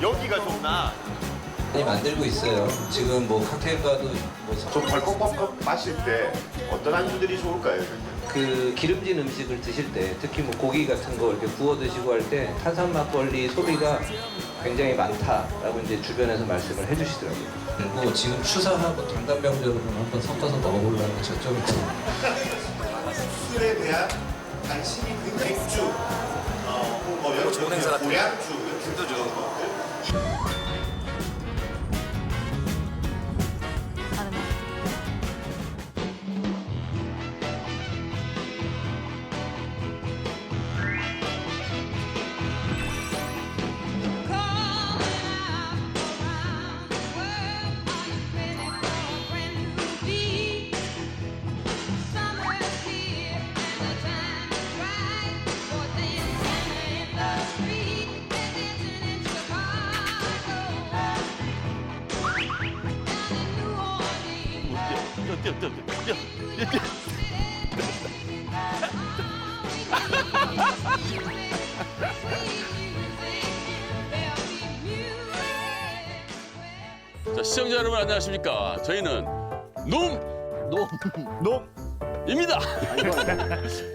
여기가 좋나? 많이 만들고 있어요. 지금 뭐 칵테일바도 뭐 좀 벌컥벌컥 마실 때 어떤 안주들이 좋을까요? 그 기름진 음식을 드실 때 특히 뭐 고기 같은 거 이렇게 구워 드시고 할 때 탄산 막걸리 소비가 굉장히 많다라고 이제 주변에서 말씀을 해주시더라고요. 그리고 지금 추사하고 당단병적으로 한번 섞어서 먹어보려는 저점이 있어요. 술에 대한 관심이 굉장히 맥주, 뭐 여러 좋은 행사 같은 고량주 이렇게 좋은 것들. 자, 시청자 여러분 안녕하십니까? 저희는 놈입니다.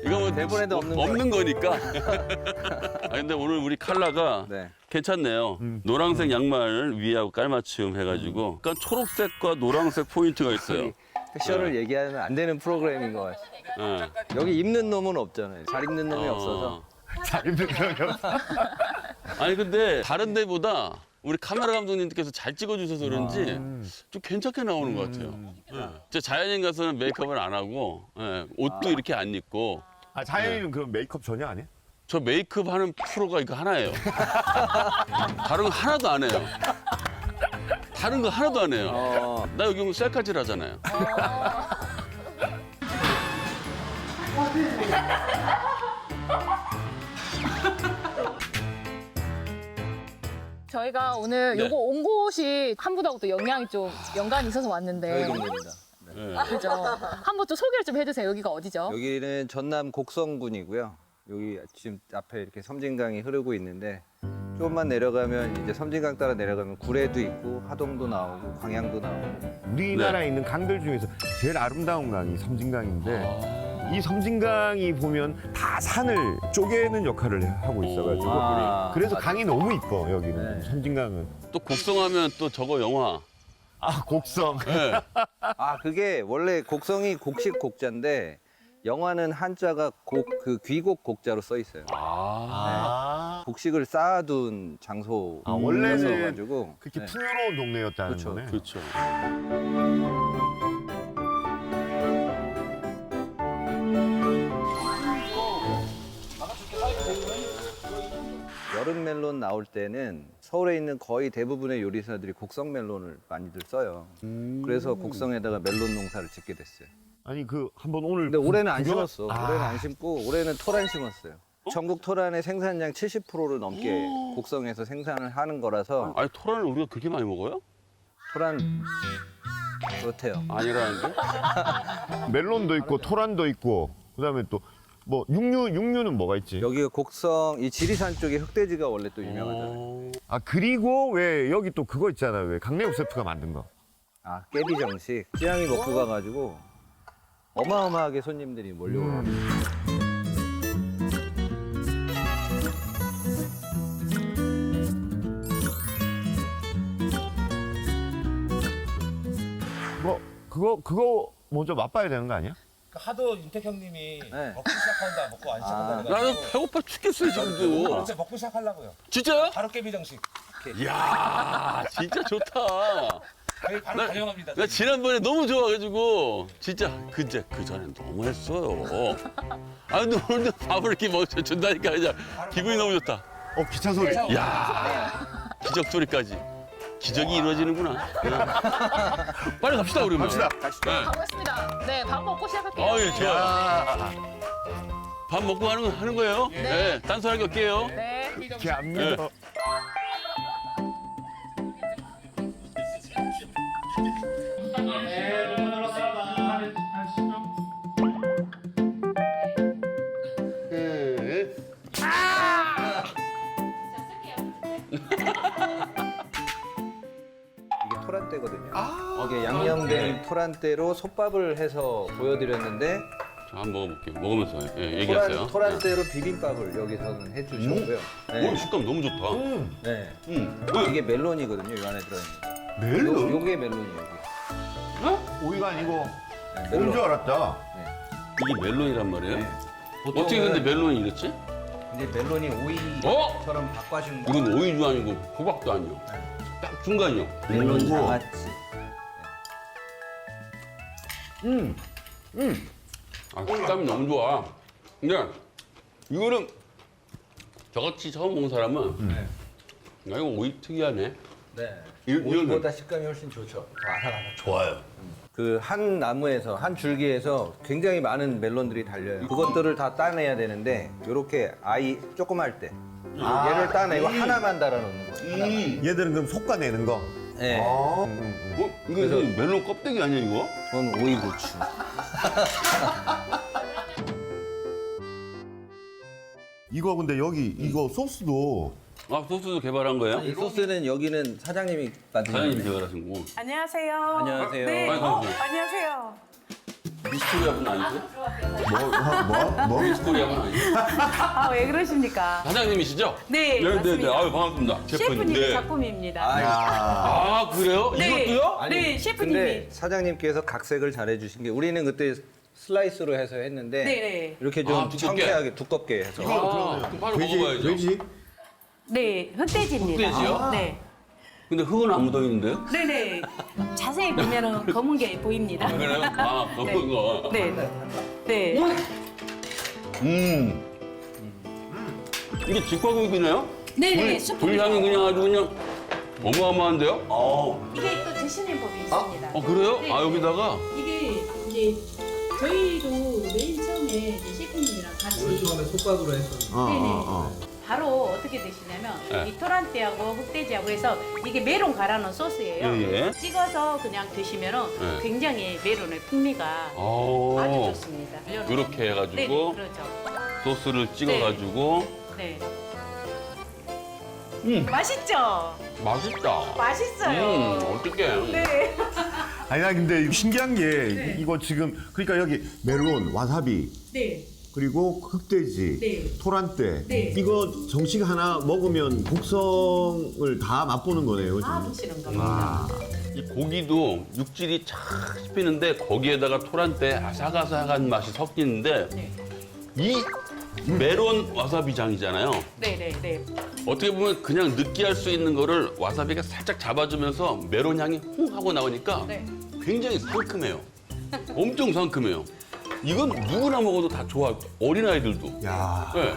이거 뭐 대본에도 없는 거니까. 아 근데 오늘 우리 컬러가 네. 괜찮네요. 노란색 양말 위하고 깔맞춤 해가지고 약간 초록색과 노란색 포인트가 있어요. 패션을 얘기하면 안 되는 프로그램인 것 같아요. 예. 여기 입는 놈은 없잖아요. 잘 입는 놈이 없어서. 잘 입는 사람이 없어. 아니 근데 다른 데보다 우리 카메라 감독님께서 잘 찍어주셔서 그런지 좀 괜찮게 나오는 것 같아요. 예. 제 자연인 가서는 메이크업을 안 하고 예, 옷도 이렇게 안 입고 아, 자연이는 그 메이크업 전혀 안 해? 저 메이크업 하는 프로가 이거 하나예요. 다른 거 하나도 안 해요. 다른 거 하나도 안 해요. 나 여기 오면 셀카질 하잖아요. 저희가 오늘 네. 요거 온 곳이 한 분하고 또 영향이 좀 연관이 있어서 저희 왔는데 동네입니다. 그죠? 한번 또 소개를 좀 해주세요. 여기가 어디죠? 여기는 전남 곡성군이고요. 여기 지금 앞에 이렇게 섬진강이 흐르고 있는데 조금만 내려가면 이제 섬진강 따라 내려가면 구례도 있고 하동도 나오고 광양도 나오고. 우리나라에 있는 강들 중에서 제일 아름다운 강이 섬진강인데 이 섬진강이 보면 다 산을 쪼개는 역할을 하고 있어가지고 그래서 맞아. 강이 너무 이뻐 여기는. 네. 섬진강은. 또 곡성하면 또 저거 영화. 아, 곡성. 예. 아 그게 원래 곡성이 곡식 곡자인데 영화는 한자가 그 귀곡 곡자로 써 있어요. 아, 곡식을 쌓아둔 장소. 아, 원래는 가지고 그렇게 풍요로운 동네였다는 그렇죠. 거네. 그렇죠. 여름 멜론 나올 때는 서울에 있는 거의 대부분의 요리사들이 곡성 멜론을 많이들 써요. 그래서 곡성에다가 멜론 농사를 짓게 됐어요. 아니 그 한번 오늘 근데 올해는 안 구경- 심었어. 아, 올해는 안 심고 올해는 토란 심었어요. 전국 토란의 생산량 70%를 넘게 곡성에서 생산을 하는 거라서 아니 토란을 우리가 그렇게 많이 먹어요? 토란 그렇대요. 아니라는 게? 멜론도 있고 토란도 있고 그다음에 또 뭐 육류는 뭐가 있지? 여기가 곡성 이 지리산 쪽에 흑돼지가 원래 또 유명하잖아요. 아 그리고 왜 여기 또 그거 있잖아. 왜 강래욱 셰프가 만든 거. 아 깨비 정식 찌양이 먹고 가가지고 어마어마하게 손님들이 몰려오고. 뭐 그거 먼저 맛봐야 되는 거 아니야? 하도 윤택 형님이 네. 먹고 시작한다 먹고 안 시작한다 나는 배고파 죽겠어요 지금도. 진짜 먹고 시작하려고요. 진짜요? 바로 깨비 정식. 이야 진짜 좋다. 저희 바로 달려갑니다. 나 지난번에 너무 좋아가지고 진짜 그 전에 너무 했어요. 아 근데 오늘도 밥을 이렇게 먹여준다니까 그냥 기분이 너무 좋다. 기차 소리. 이야 기적 소리까지. 기적이 이루어지는구나. 빨리 갑시다 우리. 갑시다. 네. 가보겠습니다. 네, 밥 먹고 시작할게요. 아 예 좋아요. 밥 먹고 하는 거예요? 네. 단순하게 할게요. 네. 이렇게 안 믿어. 이게 양념된 토란대로 솥밥을 해서 보여드렸는데 자, 한번 먹어볼게요. 먹으면서 얘기하세요. 토란대로 비빔밥을 여기서는 해주셨고요. 오, 식감 너무 좋다. 네. 왜? 이게 멜론이거든요. 이 안에 들어있는. 멜론? 요게 멜론이에요. 여기. 오이가 아니고 네, 온 줄 알았다. 이게 멜론이란 말이에요? 네. 어떻게 근데 멜론이 이랬지? 이제 멜론이 오이처럼 바꿔준 거. 이건 오이도 아니고 호박도 아니고 딱 중간이요. 멜론 오. 장아찌. 아, 식감이 너무 좋아. 근데 이거는 저같이 처음 먹는 사람은 야, 이거 오이 특이하네. 네. 이런 오이보다 식감이 훨씬 좋죠. 아삭아삭. 좋아요. 그 한 나무에서 한 줄기에서 굉장히 많은 멜론들이 달려요. 그것들을 다 따내야 되는데 이렇게 아이 조그만 때 얘를 따내고 하나만 달아놓는 거예요. 하나만. 얘들은 그럼 솎아내는 거. 네. 어? 이거 멜론 껍데기 아니야 이거? 그건 오이 고추. 이거 근데 여기 이거 소스도 아, 소스도 개발한 거예요? 이 소스는 여기는 사장님이 만든 사장님이 건데. 개발하신 거고. 안녕하세요. 안녕하세요. 네. 아이고, 아이고. 안녕하세요. 미스코리아 분 아니세요? 뭐? 미스코리아 분 아니세요? 아, 왜 그러십니까? 사장님이시죠? 네, 네, 맞습니다. 아유, 반갑습니다. 셰프님의 네. 작품입니다. 아, 그래요? 네. 이것도요? 네, 셰프님이. 근데 사장님께서 각색을 잘해주신 게 우리는 그때 슬라이스로 해서 했는데 네네. 이렇게 좀 아, 두껍게? 청쾌하게 두껍게 해서. 아, 그럼 바로 먹어봐야죠. 돼지? 네, 흑돼지입니다. 흑돼지요? 네. 근데 흙은 안 묻어 있는데요? 네네. 자세히 보면은 검은 게 보입니다. 그래요? 아, 그런 거. 네. 네. 이게 직화구이네요? 네네. 불향이 그냥 아주 그냥 어마어마한데요? 이게 또 드시는 법이 있습니다. 그래요? 네. 아, 여기다가? 이게 이제 저희도 맨 처음에 이제 셰프님이랑 같이 처음에 솥밥으로 했었는데. 네네. 바로 어떻게 드시냐면 네. 이 토란대하고 흑돼지하고 해서 이게 메론 갈아놓은 소스예요. 예. 찍어서 그냥 드시면은 네. 굉장히 메론의 풍미가 아주 어. 좋습니다. 이렇게 해가지고 네, 그렇죠. 소스를 찍어가지고 네. 음. 맛있죠? 맛있다. 맛있어요. 어떡해. 네. 아니 나 근데 신기한 게 이거 지금 그러니까 여기 멜론, 와사비 네. 그리고 흑돼지, 네. 토란대 네. 이거 정식 하나 먹으면 곡성을 다 맛보는 거네요. 다 지금. 드시는 겁니다. 이 고기도 육질이 착 씹히는데 거기에다가 토란대 아삭아삭한 맛이 섞이는데 네. 이 메론 와사비장이잖아요. 네네네. 어떻게 보면 그냥 느끼할 수 있는 거를 와사비가 살짝 잡아주면서 메론 향이 훅 하고 나오니까 네. 굉장히 상큼해요. 엄청 상큼해요. 이건 누구나 먹어도 다 좋아. 어린아이들도. 야 네.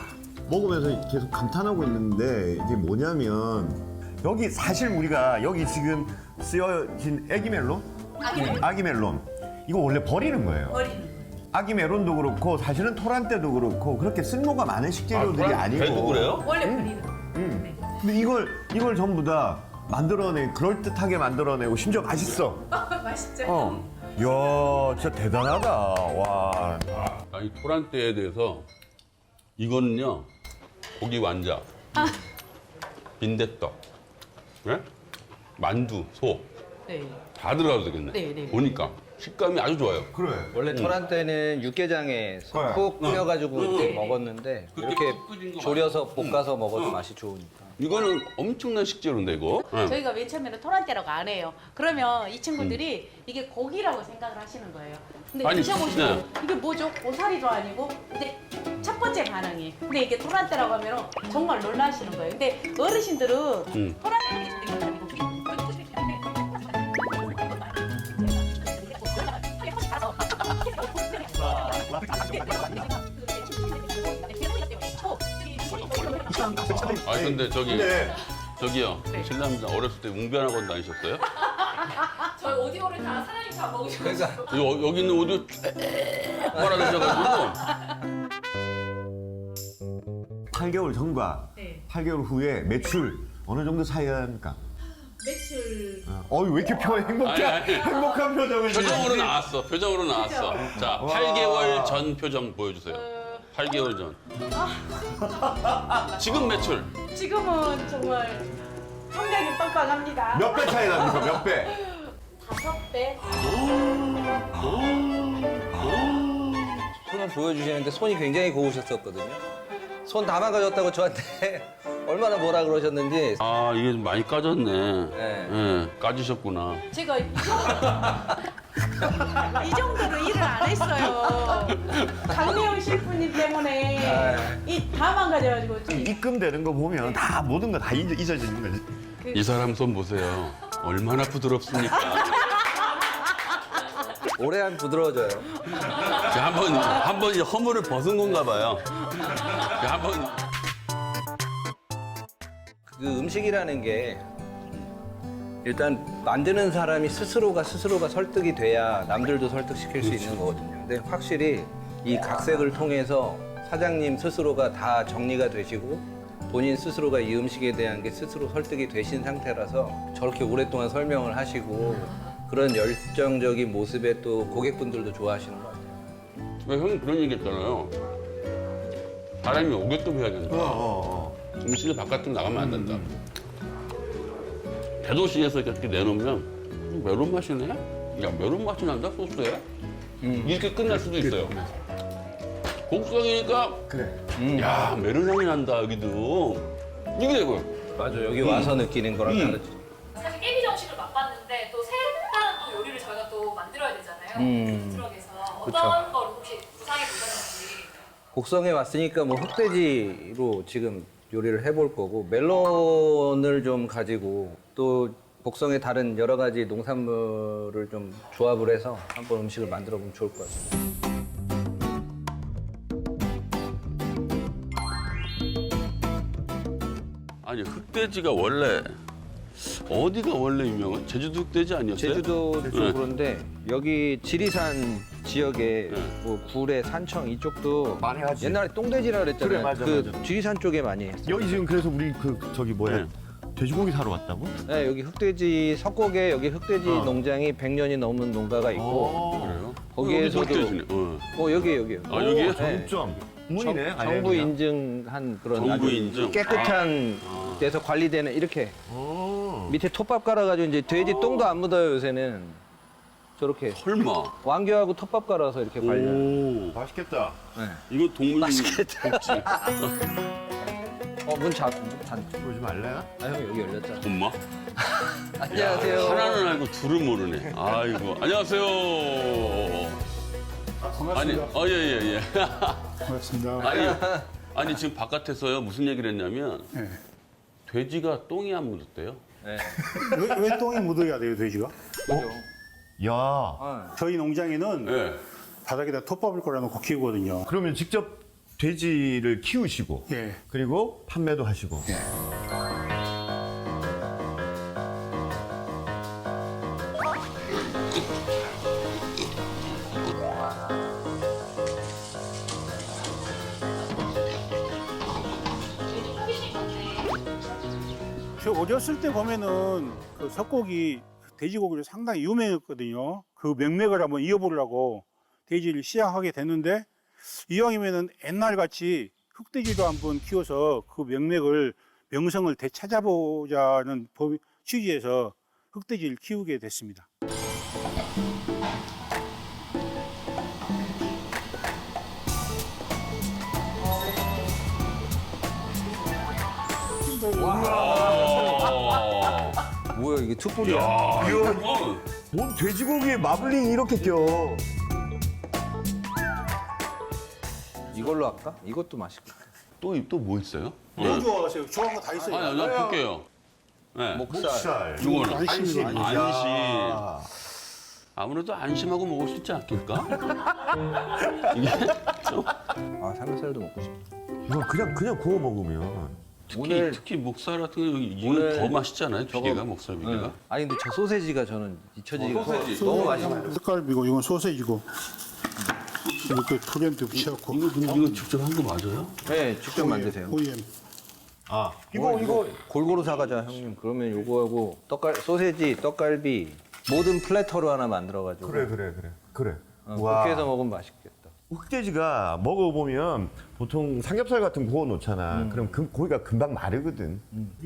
먹으면서 계속 감탄하고 있는데 이게 뭐냐면 여기 사실 우리가 여기 지금 쓰여진 애기 멜론, 아기 멜론 이거 원래 버리는 거예요. 버리는 거예요. 아기 멜론도 그렇고 사실은 토란대도 그렇고 그렇게 쓸모가 많은 식재료들이 아니고. 배도 그래요? 원래 버리는 거예요. 네. 근데 이걸 전부 다 그럴듯하게 만들어내고 심지어 맛있어. 맛있죠? 이야, 진짜 대단하다. 와. 아니 토란대에 대해서 이거는요 고기 완자, 빈대떡, 네? 만두, 소 다 네. 들어가도 되겠네. 네, 네. 보니까 식감이 아주 좋아요. 그래. 원래 토란대는 육개장에 그래. 푹 끓여가지고 이렇게 먹었는데 그렇게 이렇게 푹 끓인 거 졸여서 볶아서 먹어도 맛이 좋으니까. 이거는 엄청난 식재료인데 이거. 네. 저희가 맨 처음에는 토란대라고 안 해요. 그러면 이 친구들이 이게 고기라고 생각을 하시는 거예요. 근데 아니, 드셔보시면 네. 이게 뭐죠? 오사리도 아니고 근데 첫 번째 반응이. 근데 이게 토란대라고 하면 정말 놀라시는 거예요. 근데 어르신들은 토란대 아 근데 근데 저기요 신랑자 어렸을 때 웅변학원 다니셨어요? 저희 오디오를 다 사장님 다 먹으셔서. 그러니까 여기 있는 오디오 빨아드셔가지고 8개월 전과 네. 8개월 후에 매출 어느 정도 차이가 납니까? 매출 왜 이렇게 아니, 아니. 행복한 표정을 표정으로 나왔어. 표정으로 나왔어. 자, 8개월 전 표정 보여주세요. 8개월 전. 지금 매출. 지금은 정말 성장이 빵빵합니다. 몇 배 차이 납니까? 몇 배? 5배. 손을 보여주시는데 손이 굉장히 고우셨었거든요. 손 다 망가졌다고 저한테 얼마나 뭐라 그러셨는지. 아, 이게 좀 많이 까졌네. 네. 예, 까지셨구나. 제가 이 정도로 일을 안 했어요. 강미영 셰프님 때문에 이 다 망가져가지고 입금되는 거 보면 다 모든 거 다 잊어지는 거지. 이 사람 손 보세요. 얼마나 부드럽습니까? 오래 하면 부드러워져요. 한번 이제 허물을 벗은 건가 봐요. 한번 그 음식이라는 게 일단 만드는 사람이 스스로가 설득이 돼야 남들도 설득시킬 수 있는 거거든요. 근데 확실히 이 각색을 통해서 사장님 스스로가 다 정리가 되시고 본인 스스로가 이 음식에 대한 게 스스로 설득이 되신 상태라서 저렇게 오랫동안 설명을 하시고 그런 열정적인 모습에 또 고객분들도 좋아하시는 것 같아요. 왜 형님 그런 얘기 했잖아요. 사람이 오게끔 해야 된다. 음식이 바깥으로 나가면 안 된다. 대도시에서 이렇게 내놓으면 메론 맛이네? 야, 메론 맛이 난다, 소스에? 이렇게 끝날 수도 있어요. 곡성이니까 그래. 야, 메론 향이 난다, 여기도. 이게 되고요. 맞아, 여기 와서 느끼는 거랑 다르지. 사실 깨비 정식을 맛봤는데 또 색다른 또 요리를 저희가 또 만들어야 되잖아요. 트럭에서 어떤 걸 혹시 구상해 보셨는지. 곡성에 왔으니까 뭐 흑돼지로 지금 요리를 해볼 거고 멜론을 좀 가지고 또 곡성의 다른 여러 가지 농산물을 좀 조합을 해서 한번 음식을 만들어 보면 좋을 것 같습니다. 아니, 흑돼지가 원래, 어디가 원래 유명한? 제주도 흑돼지 아니었어요? 제주도 네. 쪽으로인데 여기 지리산 지역에 네. 뭐 구례, 산청 이쪽도 많이 하지. 옛날에 똥돼지라 그랬잖아요. 그래, 맞아, 그 맞아. 지리산 쪽에 많이 했어요. 여기 지금 그래서 우리 저기 뭐야 네. 돼지고기 사러 왔다고? 네, 여기 흑돼지 석곡에 여기 흑돼지 농장이 100년이 넘은 농가가 있고 그래요? 거기에서도- 여기 흑돼지네. 여기요. 아, 여기에? 네. 정점. 문이네. 정부 인증한 그런 정부 아주 인증? 깨끗한 데서 관리되는 이렇게 밑에 톱밥 깔아가지고 이제 돼지 똥도 안 묻어요 요새는 저렇게 설마. 왕겨하고 톱밥 깔아서 이렇게 관리해요. 오. 맛있겠다. 네. 이거 동물 맛있겠다. 복지. 문 닫. 보지 말래요? 아 형 여기 열렸잖아. 엄마? 안녕하세요. 하나는 알고 둘은 모르네. 아이고. 안녕하세요. 아니, 예. 반갑습니다. 아니, 지금 바깥에서요, 무슨 얘기를 했냐면, 네. 돼지가 똥이 안 묻었대요. 네. 왜 똥이 묻어야 돼요, 돼지가? 야. 저희 농장에는 네. 바닥에다 톱밥을 걸어놓고 키우거든요. 그러면 직접 돼지를 키우시고 예. 그리고 판매도 하시고. 저 어렸을 때 보면은 그 석고기 돼지고기를 상당히 유명했거든요. 그 명맥을 한번 이어보려고 돼지를 시작하게 됐는데 이왕이면은 옛날 같이 흑돼지도 한번 키워서 그 명성을 되찾아보자는 취지에서 흑돼지를 키우게 됐습니다. 뭐야 이게 투뿔이야. 이거 뭔 돼지고기에 마블링이 이렇게 껴. 이걸로 할까? 이것도 맛있겠다. 또 뭐 있어요? 뭐 좋아하세요? 좋아하는 거 다 있어요. 아니, 나 볼게요. 네. 목살. 이거는 안심. 안심. 야. 아무래도 안심하고 먹을 수 있지 않겠까? 이게 좀 아 삼겹살도 먹고 싶다. 이거 그냥 구워 먹으면. 특히 목살 같은 거 이거 오늘 더 맛있잖아요. 비계가 목살 비계가. 아니 근데 저 소세지가 저는 잊혀지기가 소세지. 너무 맛있어요. 흑갈비고 이건 소세지고 이렇게 프렌드 붙여갖고 이거 직접 한 거 맞아요? 네, 직접 만드세요. OEM. 아 이거 골고루 사가자 형님. 그러면 요거하고 소세지, 떡갈비 모든 플래터로 하나 만들어가지고. 그래. 그렇게 해서 먹으면 맛있겠다. 흑돼지가 먹어보면 보통 삼겹살 같은 거 구워 놓잖아. 그럼 그 고기가 금방 마르거든.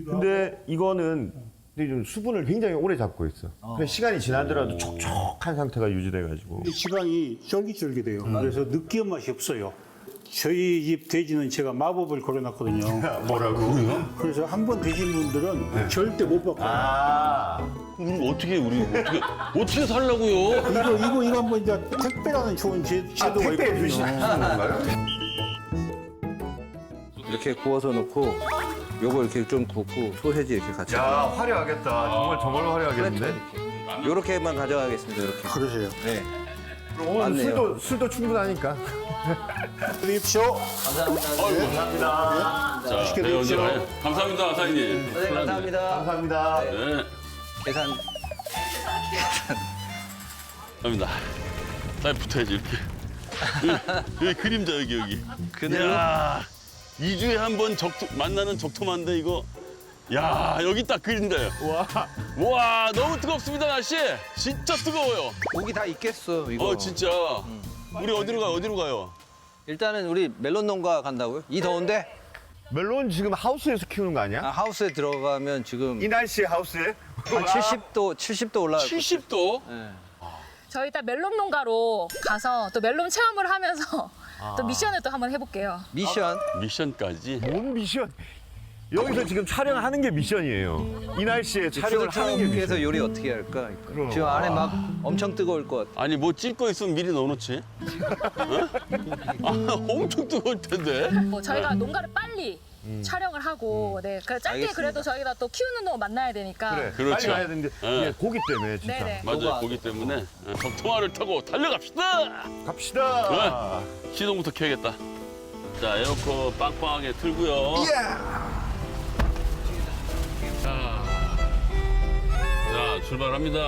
근데 이거는 근데 좀 수분을 굉장히 오래 잡고 있어. 그래서 시간이 지나더라도 촉촉한 상태가 유지돼가지고. 이 지방이 쫄깃쫄깃해요. 그래서 느끼한 맛이 없어요. 저희 집 돼지는 제가 마법을 걸어놨거든요. 뭐라고? 그래서 한 번 드신 분들은 절대 못 바꿔요. 아. 우리 어떻게 살라고요? 이거 한번 이제 택배라는 좋은 제도가 택배 있거든요. 주시는 건가요? 이렇게 구워서 넣고 요거 이렇게 좀 굽고 소세지 이렇게 같이. 야, 화려하겠다. 정말 화려하겠는데? 요렇게만 가져가겠습니다. 이렇게. 그러세요. 네. 오늘 맞네요. 술도 충분하니까. 드십시오. 감사합니다. 자, 맛있게 네, 드십시오. 언제 가요? 감사합니다, 사장님. 네, 감사합니다. 감사합니다. 네, 계산. 감사합니다. 잘 붙어야지, 이렇게. 여기 그림자, 여기. 그대로? 야, 2주에 한 번 만나는 적토마인데, 이거. 야, 여기 딱 그린다요. 와, 너무 뜨겁습니다, 날씨. 진짜 뜨거워요. 고기 다 익겠어 이거. 진짜. 우리 어디로 가요? 일단은 우리 멜론 농가 간다고요? 이 더운데? 멜론 지금 하우스에서 키우는 거 아니야? 하우스에 들어가면 지금 이 날씨에 하우스에? 한 70도 올라갈 것 70도? 같아요. 저희 일단 멜론 농가로 가서 또 멜론 체험을 하면서 또 미션을 또 한번 해볼게요. 미션. 미션까지? 뭔 미션? 여기서 지금 촬영하는 게 미션이에요. 이 날씨에 촬영을 하는 게 미션. 푸드트럭에서 요리 어떻게 할까? 지금 안에 막 엄청 뜨거울 것 같아. 아니, 뭐 찔 거 있으면 미리 넣어놓지. 엄청 뜨거울 텐데. 저희가 농가를 빨리 촬영을 하고, 네, 그 짧게 알겠습니다. 그래도 저희가 또 키우는 동안 만나야 되니까. 그래, 그렇죠. 빨리 가야 되는데 이게 고기 때문에 진짜. 네네. 맞아요, 고기 때문에. 적토마를 타고 달려갑시다! 갑시다. 시동부터 켜야겠다. 자, 에어컨 빵빵하게 틀고요. 자, 출발합니다.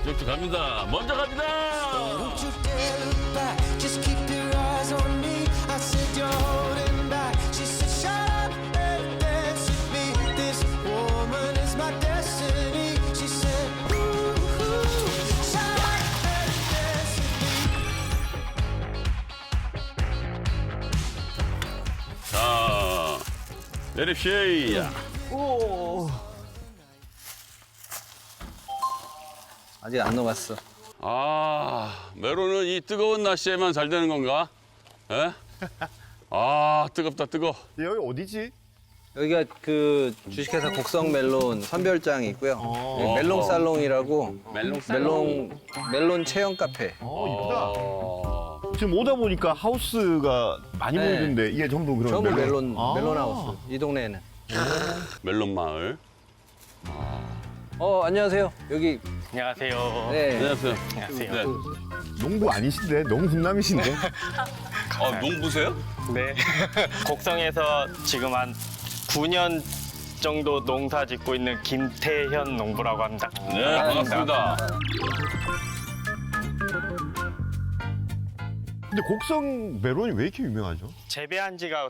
쭉쭉 갑니다. 먼저 갑니다. Don't you dare look back, just keep your eyes on me. I said you're holding back. She said shut up and dance with me. This woman is my destiny. She said ooh, shut up and dance with me. 자, 내립시다. 아직 안 녹았어. 메론은 이 뜨거운 날씨에만 잘 되는 건가? 에? 뜨겁다, 뜨거. 여기 어디지? 여기가 그 주식회사 곡성 멜론 선별장이 있고요. 네, 멜론 살롱이라고 멜론 체험 카페. 이쁘다. 지금 오다 보니까 하우스가 많이 네. 보이던데 이게 전부 그런 전부 멜론? 멜론 하우스. 이 동네에는. 멜론 마을. 안녕하세요. 여기 안녕하세요. 네. 안녕하세요. 안녕하세요. 네. 농부 아니신데? 너무 훈남이신데? 농부세요? 네. 곡성에서 지금 한 9년 정도 농사 짓고 있는 김태현 농부라고 합니다. 네, 반갑습니다. 근데 곡성 멜론이 왜 이렇게 유명하죠? 재배한 지가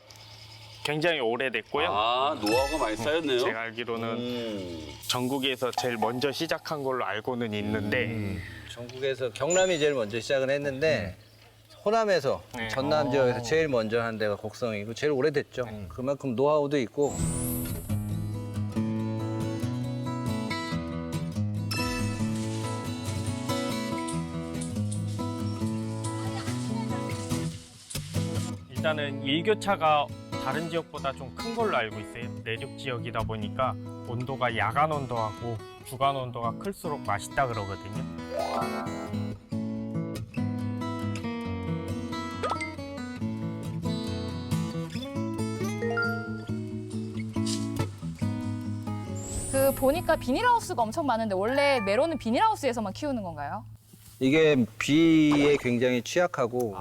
굉장히 오래됐고요. 노하우가 많이 쌓였네요. 제가 알기로는 전국에서 제일 먼저 시작한 걸로 알고는 있는데 전국에서 경남이 제일 먼저 시작을 했는데 호남에서 전남 지역에서 제일 먼저 한 데가 곡성이고 제일 오래됐죠. 그만큼 노하우도 있고. 일단은 일교차가 다른 지역보다 좀 큰 걸로 알고 있어요. 내륙 지역이다 보니까 온도가 야간 온도하고 주간 온도가 클수록 맛있다 그러거든요. 그 보니까 비닐하우스가 엄청 많은데 원래 메론은 비닐하우스에서만 키우는 건가요? 이게 비에 굉장히 취약하고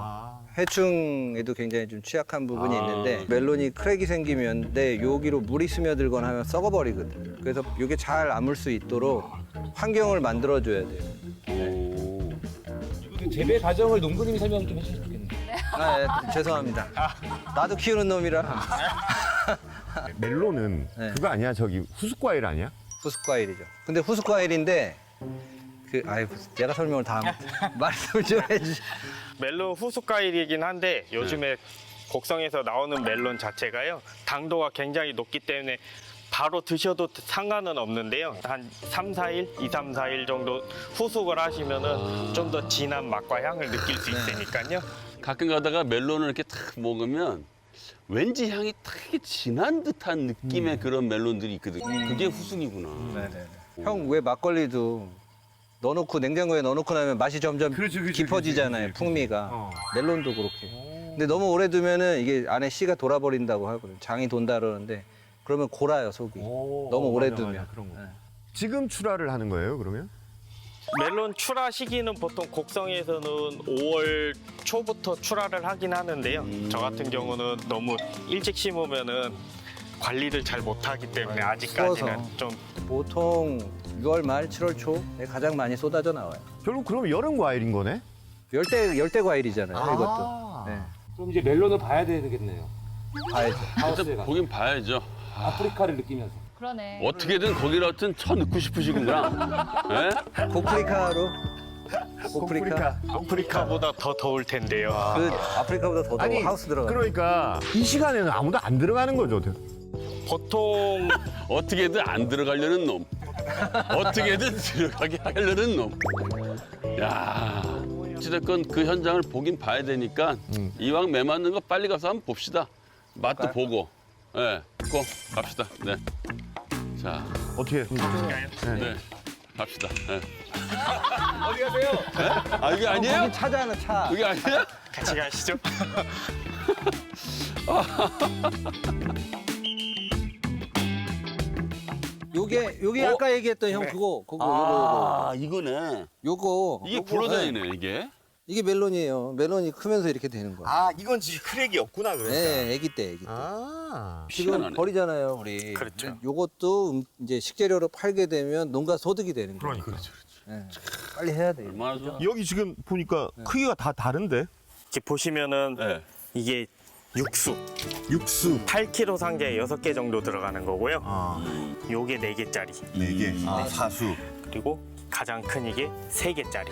해충에도 굉장히 좀 취약한 부분이 있는데 멜론이 크랙이 생기면 여기로 물이 스며들거나 하면 썩어버리거든. 그래서 이게 잘 아물 수 있도록 환경을 만들어줘야 돼요. 재배 과정을 농부님이 설명 좀 해주셨으면 좋겠는데. 죄송합니다. 나도 키우는 놈이라. 멜론은 네. 그거 아니야? 저기 후숙과일 아니야? 후숙과일이죠. 근데 후숙과일인데 내가 설명을 다 말씀을 좀 해주시. 멜론 후숙과일이긴 한데 요즘에 곡성에서 나오는 멜론 자체가요 당도가 굉장히 높기 때문에 바로 드셔도 상관은 없는데요. 한 3, 4일, 2, 3, 4일 정도 후숙을 하시면은 좀 더 진한 맛과 향을 느낄 수 있으니까요. 가끔 가다가 멜론을 이렇게 탁 먹으면 왠지 향이 되게 진한 듯한 느낌의 그런 멜론들이 있거든. 그게 후숙이구나. 형 왜 막걸리도 넣어놓고 냉장고에 넣어놓고 나면 맛이 점점 깊어지잖아요. 풍미가. 멜론도 그렇게. 근데 너무 오래 두면은 이게 안에 씨가 돌아버린다고 하거든요. 장이 돈다 그러는데 그러면 골아요 속이. 너무 오래 두면. 지금 출하를 하는 거예요, 그러면? 멜론 출하 시기는 보통 곡성에서는 5월 초부터 출하를 하긴 하는데요. 저 같은 경우는 너무 일찍 심으면은 관리를 잘 못하기 때문에 아직까지는 추워서. 좀 보통 6월 말, 7월 초에 가장 많이 쏟아져 나와요. 결국 그럼 여름 과일인 거네? 열대 과일이잖아요, 이것도. 네. 그럼 이제 멜론을 봐야 되겠네요. 봐야죠. 하우스에 일단 가서. 보긴 봐야죠. 아프리카를 느끼면서. 그러네. 어떻게든 거기를 하여튼 쳐넣고 싶으시구나. 예? 고프리카로. 고프리카. 아프리카보다 더 더울 텐데요. 그 아프리카보다 더 더워. 하우스 들어가. 그러니까 이 시간에는 아무도 안 들어가는 거죠. 보통 어떻게든 안 들어가려는 놈. 어떻게든 들어가게 하려는 놈. 야, 어찌됐건 그 현장을 보긴 봐야 되니까 이왕 매 맞는 거 빨리 가서 한번 봅시다. 맛도 보고. 예, 고 갑시다. 네. 자, 어떻게? 네, 갑시다. 네. 어디 가세요? 아 이게 아니에요? 거기 차잖아, 차. 이게 아니야? 같이 가시죠. 요게 아까 얘기했던 형 그거 아, 이거네. 요거 이게 굴러다니네, 이게. 이게 멜론이에요. 멜론이 크면서 이렇게 되는 거야. 아, 이건 지금 크랙이 없구나, 그러니까. 네, 아기 때. 아. 지금 희한하네. 버리잖아요, 우리. 그렇죠. 근데 요것도 이제 식재료로 팔게 되면 농가 소득이 되는 거예요. 그렇죠. 네. 빨리 해야 돼요. 얼마나 좋아? 여기 지금 보니까 크기가 다 다른데? 이렇게 보시면은 네. 이게 육수. 육수. 8kg 상자에 6개 정도 들어가는 거고요. 아, 요게 4개짜리. 4개. 아, 사수. 그리고 가장 큰 이게 3개짜리.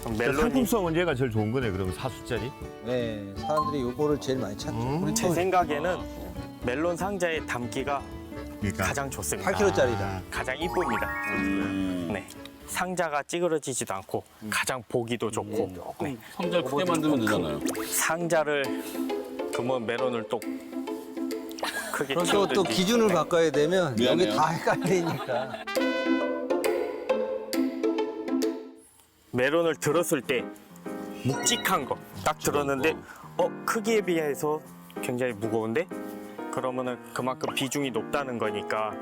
그럼 멜론 멜론이 상품성은 얘가 제일 좋은 거네, 그러면 사수짜리? 네, 사람들이 요거를 제일 많이 찾죠. 제 생각에는 멜론 상자에 담기가 그러니까. 가장 좋습니다. 8kg짜리다. 가장 이쁩니다. 네. 상자가 찌그러지지도 않고 가장 보기도 좋고 네. 상자를 크게 만들면 되잖아요. 상자를 그러면 멜론을 또 크게 그럼 또 키우든지 기준을 바꿔야 되면 미안해요. 여기 다 헷갈리니까. 멜론을 들었을 때 묵직한 거 딱 들었는데 크기에 비해서 굉장히 무거운데 그러면은 그만큼 비중이 높다는 거니까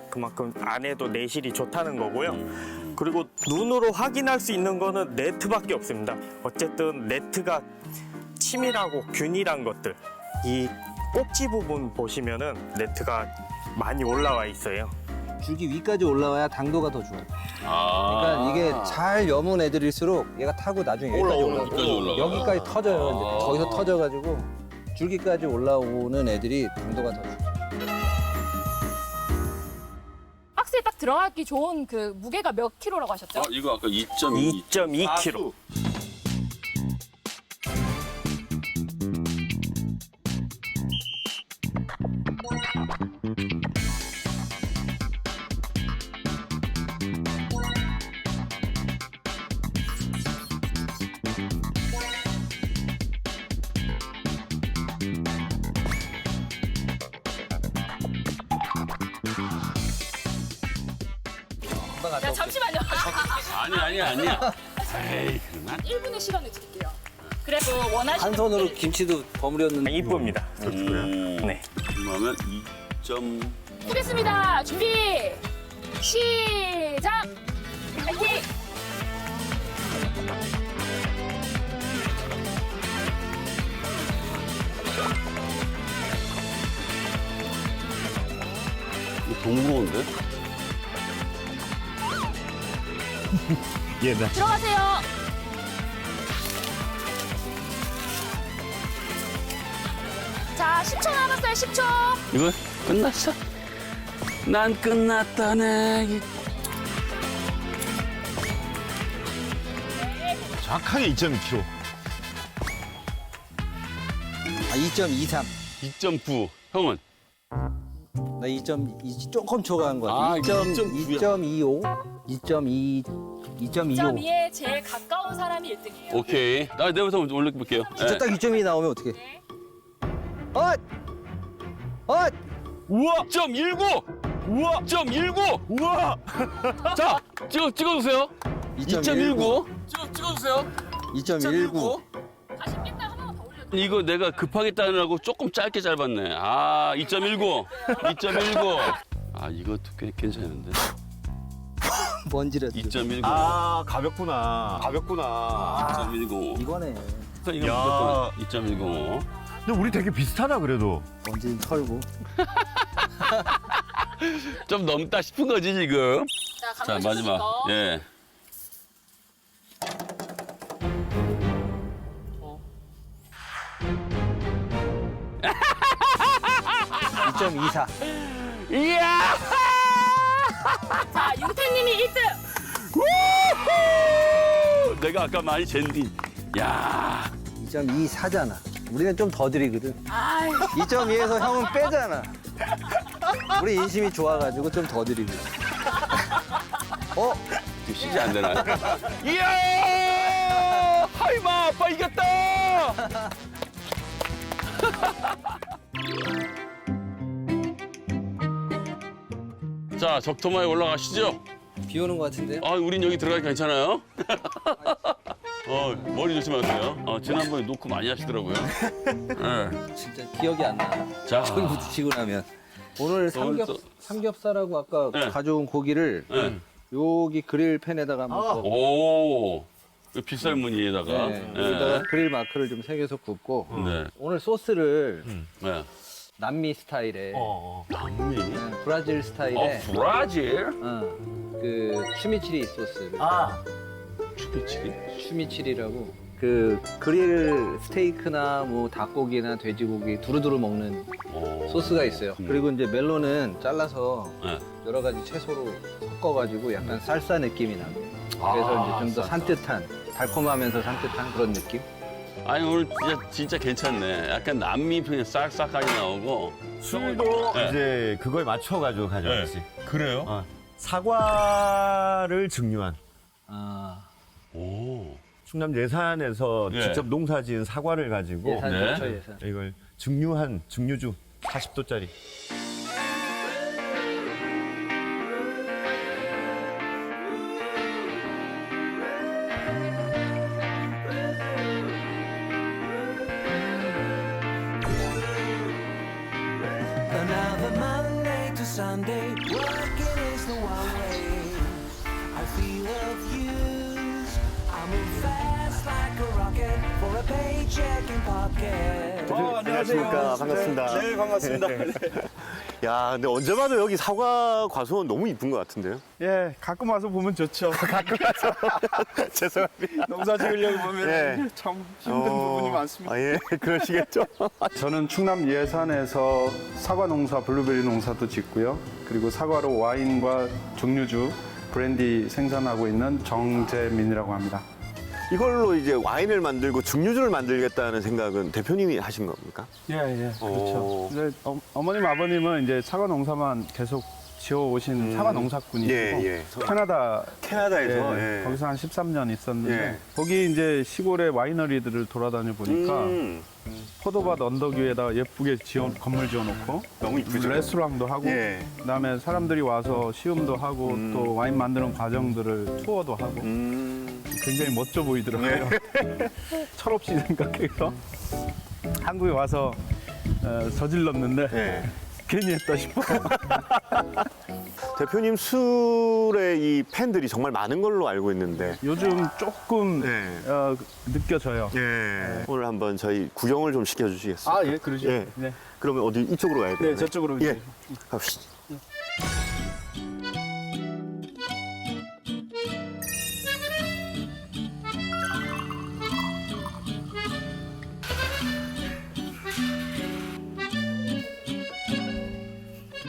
그만큼 안에도 내실이 좋다는 거고요. 그리고 눈으로 확인할 수 있는 거는 네트밖에 없습니다. 어쨌든 네트가 치밀하고 균일한 것들 이 꼭지 부분 보시면은 네트가 많이 올라와 있어요. 줄기 위까지 올라와야 당도가 더 좋아요. 아. 그러니까 이게 잘 여문 애들일수록 얘가 타고 나중에 여기까지 올라오고 여기까지 올라가요. 여기까지 터져요. 이제 거기서 터져가지고 줄기까지 올라오는 애들이 당도가 더 좋아요. 박스에 딱 들어가기 좋은 그 무게가 몇 킬로라고 하셨죠? 이거 아까 2.2. 2.2kg. 야, 잠시만요. 아니야. 에이, 그만. 1분의 시간을 드릴게요. 그래도 원하시는 한 손으로 분들 김치도 버무렸는데 이쁩니다. 네. 그러면 2. 하겠습니다. 준비 시작. 파이팅. 이거 동물원인데? 예, 네. 들어가세요. 자, 10초 남았어요. 10초. 이거 끝났어? 난 끝났다네. 정확하게 2.2kg. 2.23. 2.9. 형은? 나 2.2 조금 초과한 거 같아. 아, 2.25? 2.25. 2.2에 제일 가까운 사람이 1등이에요. 오케이. 나 내부터 올려볼게요. 진짜 딱 2.2 나오면 어떡해? 엇! 엇! 우와! 2.19! 우와! 2.19! 우와! 자, 찍어주세요. 2.19. 찍어주세요. 2.19. 다시 뺀다 하나만 더 올려도 이거 내가 급하게 따느라고 조금 짧게 짧았네. 아, 2.19. 2.19. 아, 이것도 꽤 괜찮은데. 먼지라도. 2.19. 아, 가볍구나. 가볍구나. 2.19. 이거네. 이거 야. 무조건 2.19. 근데 우리 되게 비슷하다 그래도. 먼지는 털고. 좀 넘다 싶은 거지, 지금. 자, 자, 마지막. 예. 예. 2.24. 이야! 자, 윤태님이 1등. 우후! 내가 아까 많이 잰디. 야. 2.24잖아. 우리는 좀 더 드리거든. 아이, 2.2에서 형은 빼잖아. 우리 인심이 좋아가지고 좀 더 드리고. 시지 안 되나? 이야! 하이마 아빠 이겼다! 자, 적토마에 올라가시죠. 비 오는 것 같은데요? 아, 우린 여기 들어가기 괜찮아요? 머리 조심하세요. 지난번에 노크 많이 하시더라고요. 네. 진짜 기억이 안 나. 자, 처음 부딪히고 나면. 오늘 또- 삼겹살하고 아까 네. 가져온 고기를 네. 여기 그릴 팬에다가 한번 구워. 오, 이 빗살무늬에다가. 네, 여기다가 그릴 마크를 좀 새겨서 굽고 네. 오늘 소스를 네. 남미 스타일의 남미. 브라질 스타일의 브라질? 그 추미치리 소스를 추비치기? 추미치리라고 그 그릴 스테이크나 뭐 닭고기나 돼지고기 두루두루 먹는 소스가 있어요. 그리고 이제 멜론은 잘라서 네. 여러 가지 채소로 섞어가지고 약간 쌀쌀 느낌이 나요. 그래서 이제 좀 더 산뜻한 달콤하면서 산뜻한 그런 느낌. 아니 오늘 진짜 괜찮네. 약간 남미 편이 싹싹하게 나오고. 술도 네. 이제 그거에 맞춰가지고 가져왔지. 그래요? 사과를 증류한. 오. 충남 예산에서 예. 직접 농사지은 사과를 가지고 예산 네. 좋죠 예산. 이걸 증류한 증류주 40도짜리. Another Monday to Sunday, working is the one way. I feel of use. I move fast like a rocket for a paycheck in pocket. 안녕하십니까. 반갑습니다. 네, 반갑습니다. 야, 근데 언제 봐도 여기 사과 과수원 너무 이쁜 것 같은데요? 예, 가끔 와서 보면 좋죠. 가끔 가서. 죄송합니다. 농사 지으려고 보면 예. 참 힘든 부분이 많습니다. 아, 예, 그러시겠죠. 저는 충남 예산에서 사과 농사, 블루베리 농사도 짓고요. 그리고 사과로 와인과 증류주, 브랜디 생산하고 있는 정재민이라고 합니다. 이걸로 이제 와인을 만들고 증류주를 만들겠다는 생각은 대표님이 하신 겁니까? 예, 그렇죠. 이제 어머님, 아버님은 이제 사과 농사만 계속 지어오신 사과 농사꾼이시고 예. 캐나다에서 예. 거기서 한 13년 있었는데 예. 거기 이제 시골의 와이너리들을 돌아다녀 보니까 포도밭 언덕 위에다 예쁘게 건물 지어놓고 너무 이쁘죠? 레스토랑도 하고 예. 그다음에 사람들이 와서 시음도 하고 또 와인 만드는 과정들을 투어도 하고 굉장히 멋져 보이더라고요. 철없이 생각해서 한국에 와서 저질렀는데 예. 괜히 했다 싶어요. 대표님 술의 이 팬들이 정말 많은 걸로 알고 있는데. 요즘 조금 네. 느껴져요. 예. 오늘 한번 저희 구경을 좀 시켜주시겠어요? 예, 그러죠. 예. 네. 그러면 어디 이쪽으로 가야 돼요? 네, 저쪽으로 예. 이제. 갑시다.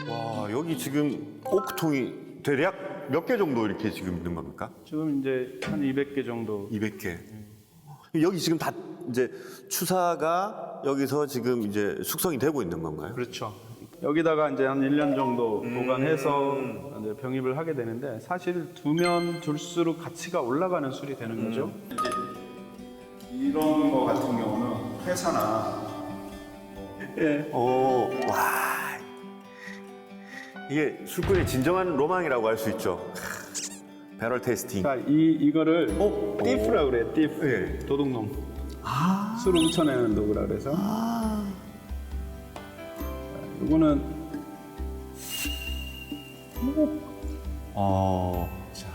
와, 여기 지금 오크통이 대략 몇 개 정도 이렇게 지금 있는 겁니까? 지금 이제 한 200개 정도. 200개. 여기 지금 다 이제 추사가 여기서 지금 이제 숙성이 되고 있는 건가요? 그렇죠. 여기다가 이제 한 1년 정도 보관해서 이제 병입을 하게 되는데 사실 두면 둘수록 가치가 올라가는 술이 되는 거죠. 이제 이런 거 같은 경우는 회사나 와. 이게 술꾼의 진정한 로망이라고 할 수 있죠. 배럴 테이스팅. 자, 이거를 띠프라고 그래. 띠프. 예. 도둑놈. 술 훔쳐내는 도구라 그래서. 이거는 자.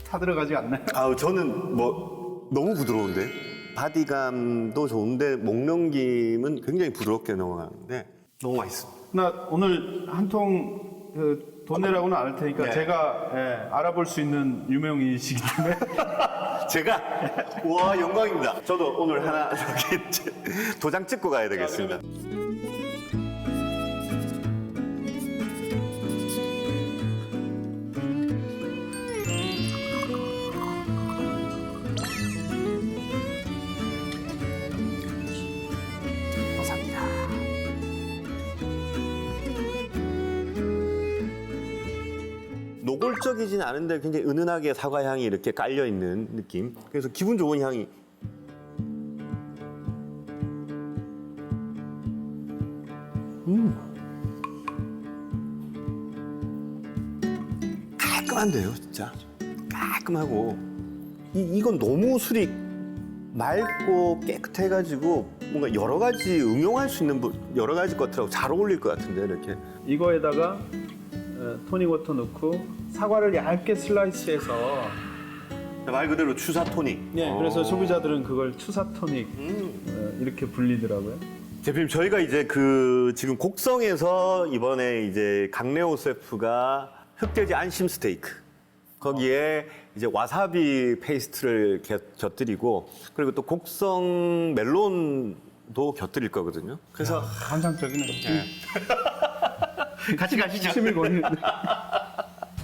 다 들어가지 않나요? 아우 저는 뭐 너무 부드러운데 바디감도 좋은데 목 넘김은 굉장히 부드럽게 넘어가는데 너무 맛있어. 나 오늘 한 통 돈 내라고는 안 할 테니까 네. 제가 알아볼 수 있는 유명인이시기 때문에 제가 와 영광입니다. 저도 오늘 하나 저기 도장 찍고 가야 되겠습니다. 노골적이진 않은데 굉장히 은은하게 사과 향이 이렇게 깔려 있는 느낌. 그래서 기분 좋은 향이. 깔끔한데요, 진짜. 깔끔하고. 이건 너무 술이 맑고 깨끗해가지고 뭔가 여러 가지 응용할 수 있는 여러 가지 것들하고 잘 어울릴 것 같은데 이렇게. 이거에다가 토닉워터 넣고 사과를 얇게 슬라이스해서 말 그대로 추사 토닉. 네, 그래서 소비자들은 그걸 추사 토닉 이렇게 불리더라고요. 대표님 저희가 이제 지금 곡성에서 이번에 이제 강래호 셰프가 흑돼지 안심 스테이크 거기에 이제 와사비 페이스트를 곁들이고 그리고 또 곡성 멜론도 곁들일 거거든요. 그래서 환상적이네. 같이 가시죠. 침이 고이는데.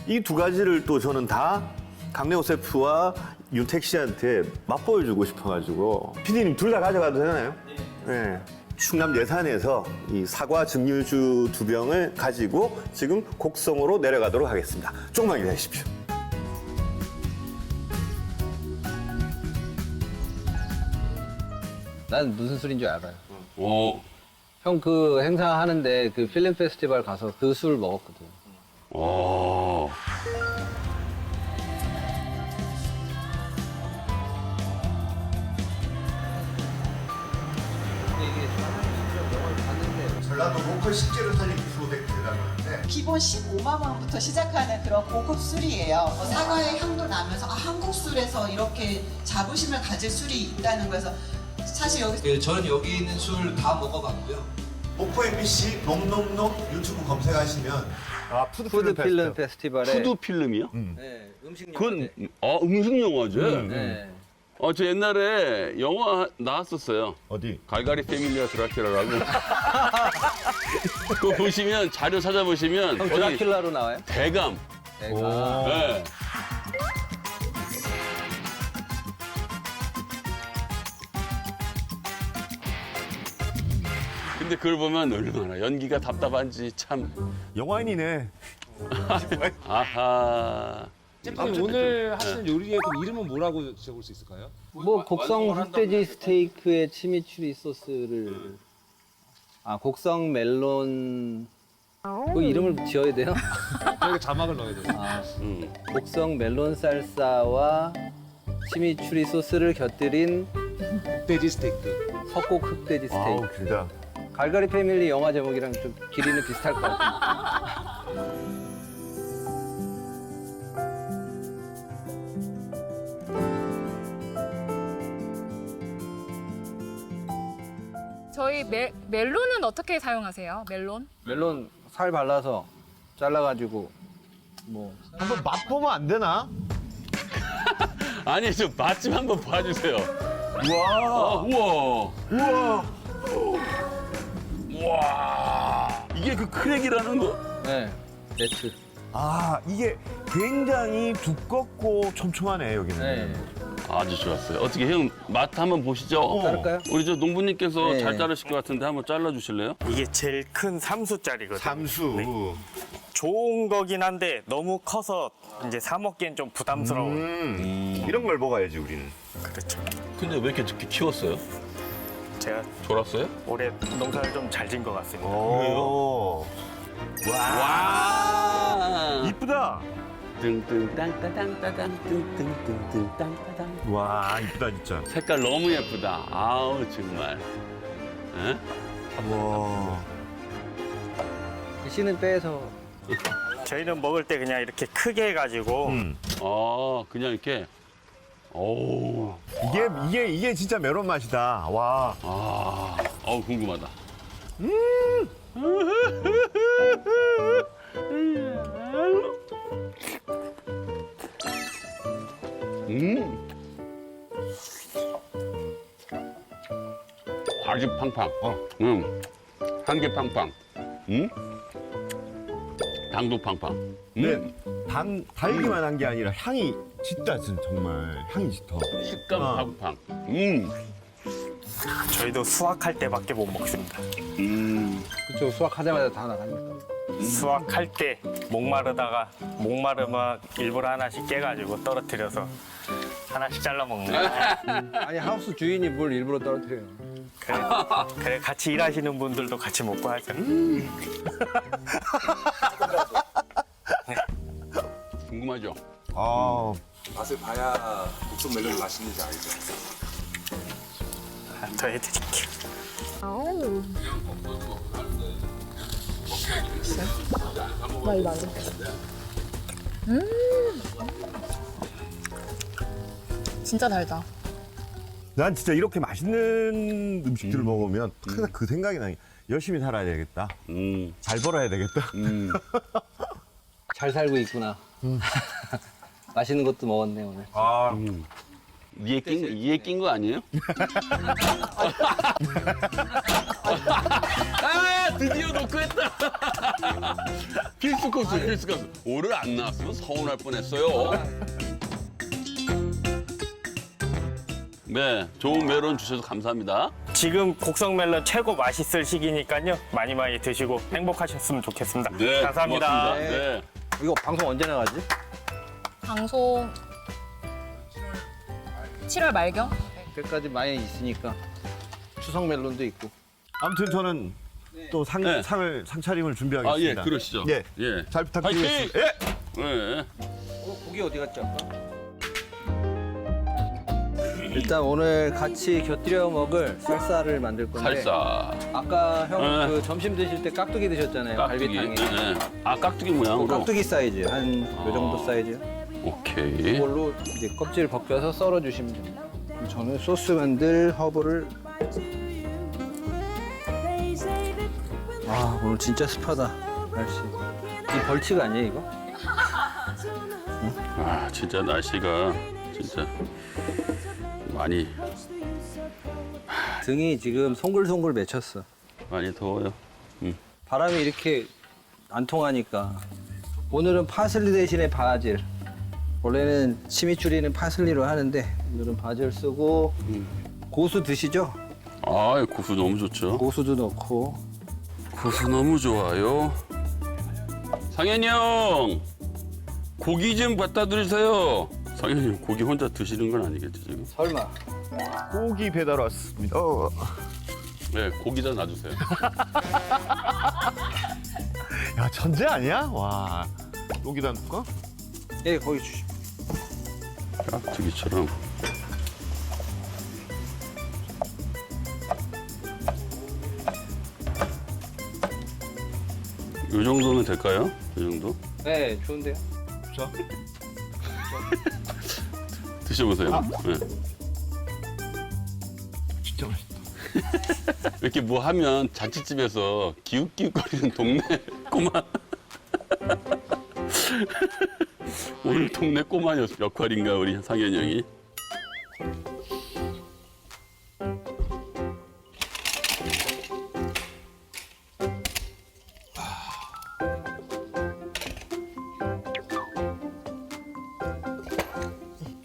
이 두 가지를 또 저는 다 강래호 셰프와 윤택 씨한테 맛보여주고 싶어가지고 피디님 둘 다 가져가도 되나요? 네. 충남 예산에서 이 사과 증류주 2병을 가지고 지금 곡성으로 내려가도록 하겠습니다. 조금만 기다리십시오. 난 무슨 술인 줄 알아요. 오. 형 그 행사 하는데 그 필름 페스티벌 가서 그 술 먹었거든. 오. 전라도 로컬 식재료 살리기 프로젝트라고 하는데 기본 15만 원부터 시작하는 그런 고급 술이에요. 사과의 향도 나면서 한국 술에서 이렇게 자부심을 가질 술이 있다는 거에서 사실 여기 저는 여기 있는 술 다 먹어봤고요. 목포 MBC 놈놈놈 유튜브 검색하시면 푸드 필름 페스티벌에 푸드 필름이요? 네, 음식 그건 음식 영화죠. 네. 저 옛날에 영화 나왔었어요. 어디? 갈갈이 패밀리와 드라큘라라고. 그거 보시면 자료 찾아보시면 형 거기 드라큘라로 나와요? 대감. 대가. 네. 근데 그걸 보면 얼마나 연기가 답답한지 참. 영화인이네. 아하. 셰프님 오늘 하시는 요리의 그 이름은 뭐라고 적을 수 있을까요? 뭐 곡성 흑돼지 스테이크에 치미추리 소스를 곡성 멜론 그 이름을 지어야 돼요? 여기 자막을 넣어야 돼요. 곡성 멜론 쌀사와 치미추리 소스를 곁들인 흑돼지 스테이크. 석곡 흑돼지 스테이크. 아우 길다. 갈갈이 패밀리 영화 제목이랑 좀 길이는 비슷할 것 같아요. 저희 멜론은 어떻게 사용하세요? 멜론? 멜론 살 발라서 잘라가지고 뭐 한번 맛보면 안 되나? 아니 좀 맛 좀 한번 봐주세요. 우와. 우와. 우와. 우와. 이게 그 크랙이라는 거. 네, 네트. 아, 이게 굉장히 두껍고 촘촘하네, 여기는. 네. 아주 좋았어요. 어떻게 형 맛 한번 보시죠. 자를까요? 우리 저 농부님께서 네. 잘 자르실 것 같은데 한번 잘라주실래요? 이게 제일 큰 삼수짜리거든요. 삼수. 좋은 거긴 한데 너무 커서 이제 사 먹기엔 좀 부담스러워. 이런 걸 먹어야지, 우리는. 그렇죠. 근데 왜 이렇게 키웠어요? 제가 졸았어요? 올해 농사를 좀 잘 진 것 같습니다. 오. 와! 이쁘다. 뜬뜬 땅따땅따땅 뜬뜬뜬뜬 땅따땅. 와, 이쁘다, 진짜. 색깔 너무 예쁘다. 아우 정말. 에? 와. 씨는 빼서 저희는 먹을 때 그냥 이렇게 크게 해가지고 그냥 이렇게. 오. 이게 진짜 메론 맛이다. 와. 궁금하다. 과즙 팡팡. 한개 팡팡. 당도 팡팡. 네, 달기만 한 게 아니라 향이 짙다, 정말. 향이 짙어. 식감 팡팡. 저희도 수확할 때밖에 못 먹습니다. 그쪽 수확하자마자 다 나가니까. 수확할 때 목마르면 일부러 하나씩 깨가지고 떨어뜨려서 하나씩 잘라 먹는 거예요. 아니 하우스 주인이 뭘 일부러 떨어뜨려요. 그래 같이 일하시는 분들도 같이 먹고 하죠. 궁금하죠? 아. 맛을 봐야 국수 멜론이 맛있는지 알죠. 더 해드릴게요. 나 이거 안 돼. 진짜 달다. 난 진짜 이렇게 맛있는 음식들을 먹으면 항상 그 생각이 나요. 열심히 살아야 되겠다. 잘 벌어야 되겠다. 잘 살고 있구나. 맛있는 것도 먹었네 오늘. 이에 낀 거 아니에요? 드디어 놓고 했다. 필수 코스. 오늘 안 나왔으면 서운할 뻔했어요. 네, 좋은 메론 주셔서 감사합니다. 지금 곡성 멜론 최고 맛있을 시기니까요. 많이 많이 드시고 행복하셨으면 좋겠습니다. 네, 감사합니다. 고맙습니다. 네. 이거 방송 언제 나가지? 방송 7월 말경? 때까지 많이 있으니까 추석 멜론도 있고. 아무튼 저는 또 상차림을 준비하겠습니다. 아, 예, 그러시죠. 예. 예. 잘 부탁드리겠습니다. 예. 예. 고기 어디 갔지 아까? 일단 오늘 같이 곁들여 먹을 살사를 만들 건데. 살사. 아까 형 그 점심 드실 때 깍두기 드셨잖아요. 갈비탕에. 깍두기 모양으로. 깍두기 사이즈 한 요 정도 사이즈. 오케이. 이걸로 이제 껍질 벗겨서 썰어 주시면 됩니다. 저는 소스 만들 허브를. 아 오늘 진짜 습하다 날씨. 이 벌칙 아니에요 이거? 아 진짜 날씨가 진짜 많이 등이 지금 송글송글 맺혔어. 많이 더워요. 바람이 이렇게 안 통하니까 오늘은 파슬리 대신에 바질. 원래는 치미추리는 파슬리로 하는데 오늘은 바질 쓰고 고수 드시죠? 아 고수 너무 좋죠. 고수도 넣고. 고수 너무 좋아요. 상현이 형 고기 좀 갖다 드리세요. 상현이 형 고기 혼자 드시는 건 아니겠죠 지금? 설마. 고기 배달 왔습니다. 네 고기다 놔주세요. 야 천재 아니야? 와. 여기다 놓을까? 예 거기 주시. 깍두기처럼. 이 정도면 될까요? 이 정도? 네 좋은데요. 자. 드셔보세요. 네. 진짜 맛있다. 이렇게 뭐 하면 잔치집에서 기웃기웃거리는 동네 꼬마. 오늘 동네 꼬마 역할인가 우리 상현이 형이.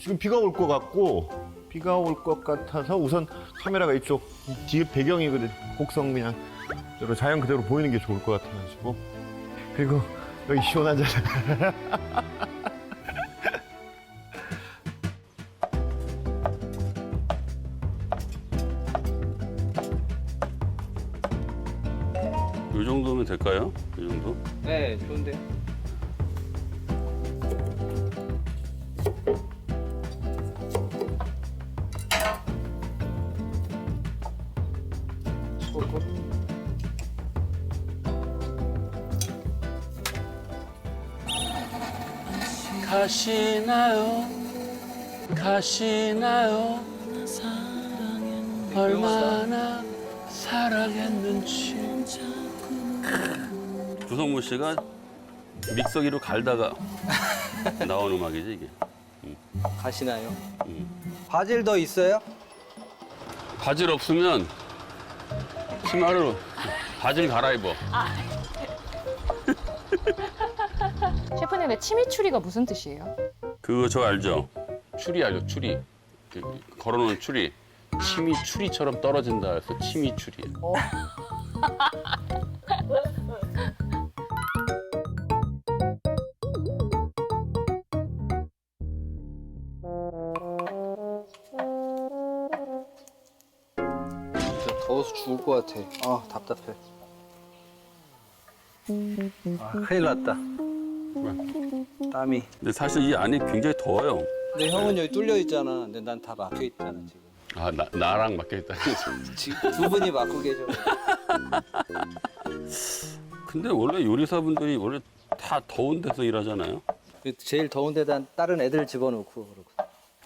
지금 비가 올 것 같고 비가 올 것 같아서 우선 카메라가 이쪽 뒤에 배경이 그래 곡성 그냥 저로 자연 그대로 보이는 게 좋을 것 같아가지고 그리고 여기 시원하잖아. 이 정도면 될까요? 이 정도? 네, 좋은데. 가시나요? 가시나요? 얼마나 사랑했는지. 조성모 씨가 믹서기로 갈다가 나온 음악이지 이게. 가시나요? 바질 더 있어요? 바질 없으면 치마를 바질 갈아입어. 셰프님, 근데 치미추리가 무슨 뜻이에요? 그거 저 알죠? 추리 알죠? 추리. 그 걸어놓은 추리. 침이 추리처럼 떨어진다 해서 치미추리. 진짜 더워서 죽을 것 같아. 아, 답답해. 아, 큰일 났다. 땀이. 근데 사실 이 안이 굉장히 더워요. 근데 형은 여기 뚫려 있잖아. 근데 난 다 막혀 있잖아 지금. 아, 나랑 맡겨 있다. 지금 두 분이 맡고 계셔. 근데 원래 요리사분들이 원래 다 더운 데서 일하잖아요. 제일 더운 데다 다른 애들 집어넣고 그러고.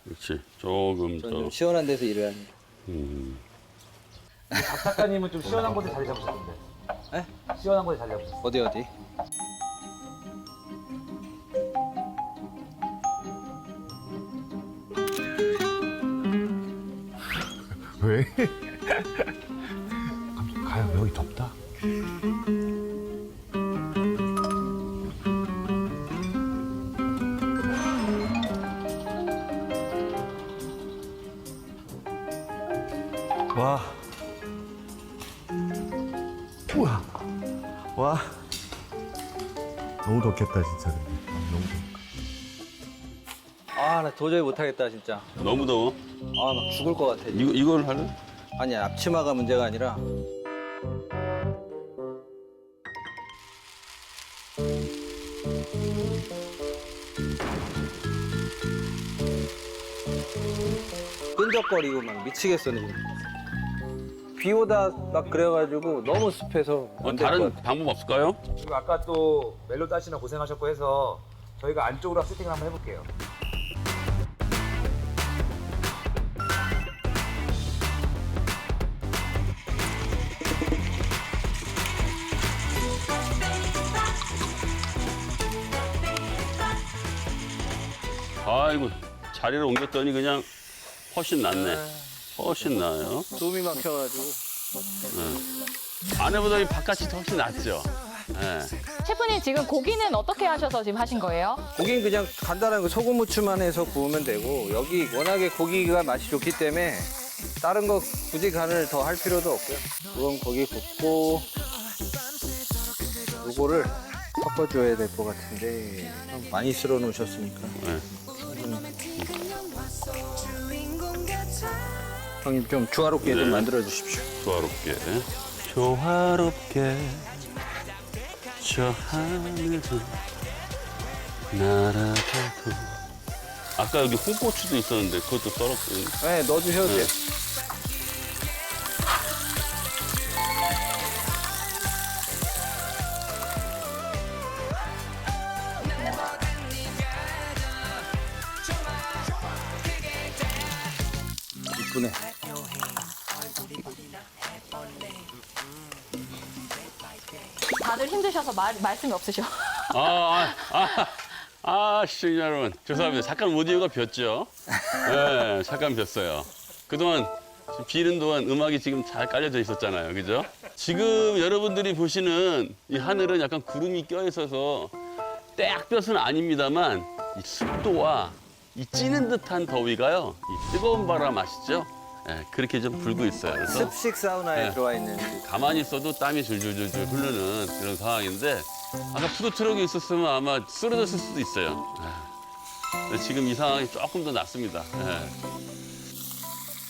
그렇지. 조금 저는 좀 더. 시원한 데서 일을 하니까. 박 작가님은 좀 시원한 곳에 자리 잡으셨는데. 에? 시원한 곳에 자리 잡으셨어요. 어디? 왜? 가요 여기 덥다. 와. 우와. 와. 너무 덥겠다 진짜 근데. 너무 덥다. 아, 나 도저히 못하겠다 진짜. 너무 더워? 아, 막 죽을 것 같아. 이걸 할래? 아니, 앞치마가 문제가 아니라 끈적거리고 막 미치겠어. 비 오다 막 그래가지고 너무 습해서 안 될 것 다른 같아. 방법 없을까요? 그리고 아까 또 멜로 따시나 고생하셨고 해서 저희가 안쪽으로 세팅을 한번 해볼게요. 아이고 자리를 옮겼더니 그냥 훨씬 낫네. 훨씬 나아요. 숨이 막혀가지고. 안에보다 이 바깥이 훨씬 낫죠. 네. 셰프님, 지금 고기는 어떻게 하셔서 지금 하신 거예요? 고기는 그냥 간단한 거 소금 후추만 해서 구우면 되고, 여기 워낙에 고기가 맛이 좋기 때문에 다른 거 굳이 간을 더 할 필요도 없고요. 그건 고기 굽고 요거를 섞어줘야 될 것 같은데 많이 쓸어 놓으셨으니까. 네. 형님 좀 조화롭게 좀 만들어 주십시오. 조화롭게. 조화롭게 저 하늘도 날아가도. 아까 여기 홍고추도 있었는데 그것도 썰었어요. 네, 넣어주셔도 돼요. 이쁘네. 다들 힘드셔서 말씀이 없으셔. 시청자 여러분. 죄송합니다. 잠깐 오디오가 비었죠? 네, 잠깐 비었어요. 그동안 비는 동안 음악이 지금 잘 깔려져 있었잖아요. 그죠? 지금 여러분들이 보시는 이 하늘은 약간 구름이 껴있어서 떼약볕은 아닙니다만 이 습도와 이 찌는 듯한 더위가요. 이 뜨거운 바람 아시죠? 예, 그렇게 좀 불고 있어요. 그래서 습식 사우나에 네. 들어와 있는. 가만히 있어도 땀이 줄줄줄줄 흐르는 그런 상황인데 아까 푸드트럭이 있었으면 아마 쓰러졌을 수도 있어요. 근데 지금 이 상황이 조금 더 낫습니다.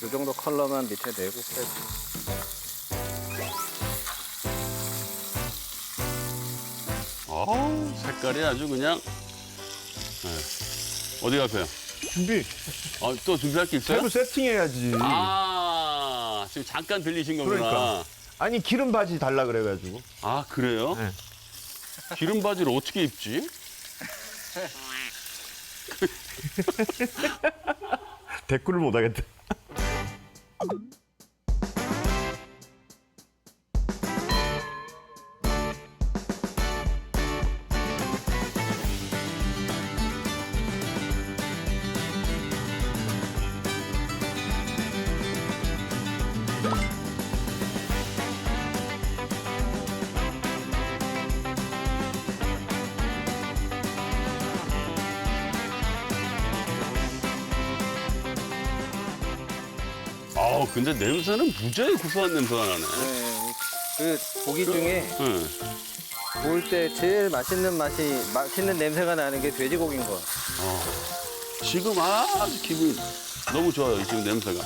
이 정도 컬러만 밑에 내고 빼고. 색깔이 아주 그냥. 어디 갈까요? 준비. 또 준비할 게 있어요? 세부 세팅해야지. 지금 잠깐 들리신 거구나. 그러니까. 아니 기름 바지 달라 그래가지고. 아, 그래요? 네. 기름 바지를 어떻게 입지? 댓글을 못 하겠다. 근데 냄새는 무지하게 구수한 냄새가 나네. 네, 그 고기 중에 네. 구울 때 제일 맛있는 냄새가 나는 게 돼지고기인 거야. 지금 아주 기분이 너무 좋아요, 지금 냄새가.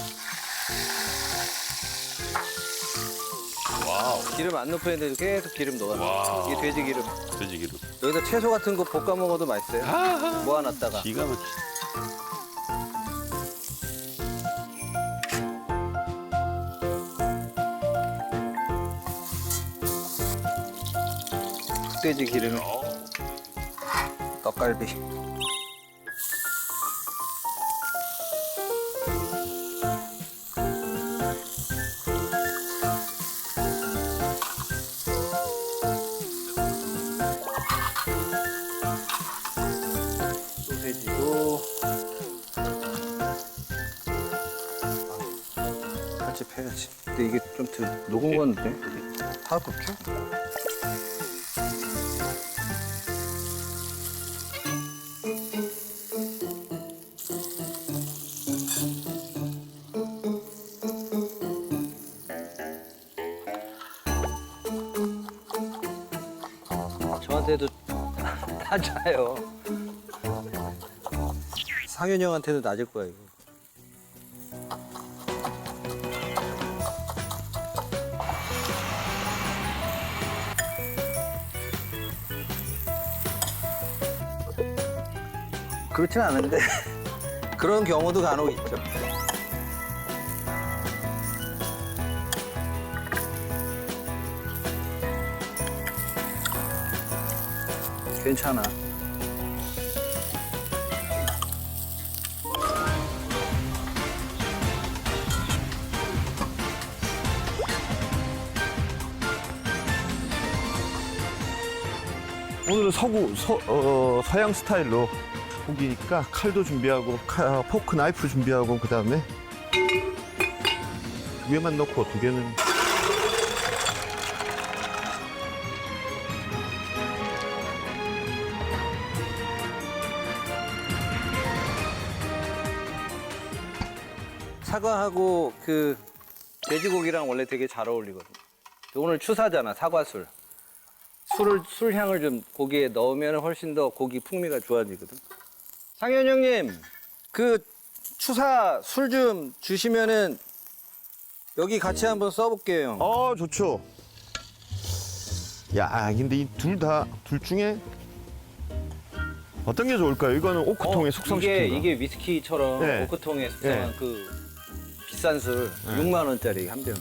와우. 기름 안 넣고 했는데도 계속 기름 와우. 넣어요. 이게 돼지 기름. 돼지 기름. 여기다 채소 같은 거 볶아 먹어도 맛있어요. 모아놨다가. 기가 막히. 흑돼지 기름. 떡갈비. 소세지도 같이 패야지. 근데 이게 좀 녹은 건데 다 굽죠? 저한테도 낮아요. 상윤이 형한테도 낮을 거야, 이거. 그렇진 않은데 그런 경우도 간혹 있죠. 괜찮아. 오늘은 서양 스타일로 고기니까 칼도 준비하고 포크 나이프 준비하고 그다음에 2개만 넣고 2개는 사과하고 그 돼지고기랑 원래 되게 잘 어울리거든. 오늘 추사잖아, 사과술. 술 향을 좀 고기에 넣으면 훨씬 더 고기 풍미가 좋아지거든. 상현 형님, 그 추사 술 좀 주시면은 여기 같이 한번 써볼게요. 좋죠. 야, 근데 이 둘 중에 어떤 게 좋을까요? 이거는 오크통에 숙성시킨 거. 이게 위스키처럼 네. 오크통에 숙성한 네. 그 비싼 술 6만 원짜리 한 병.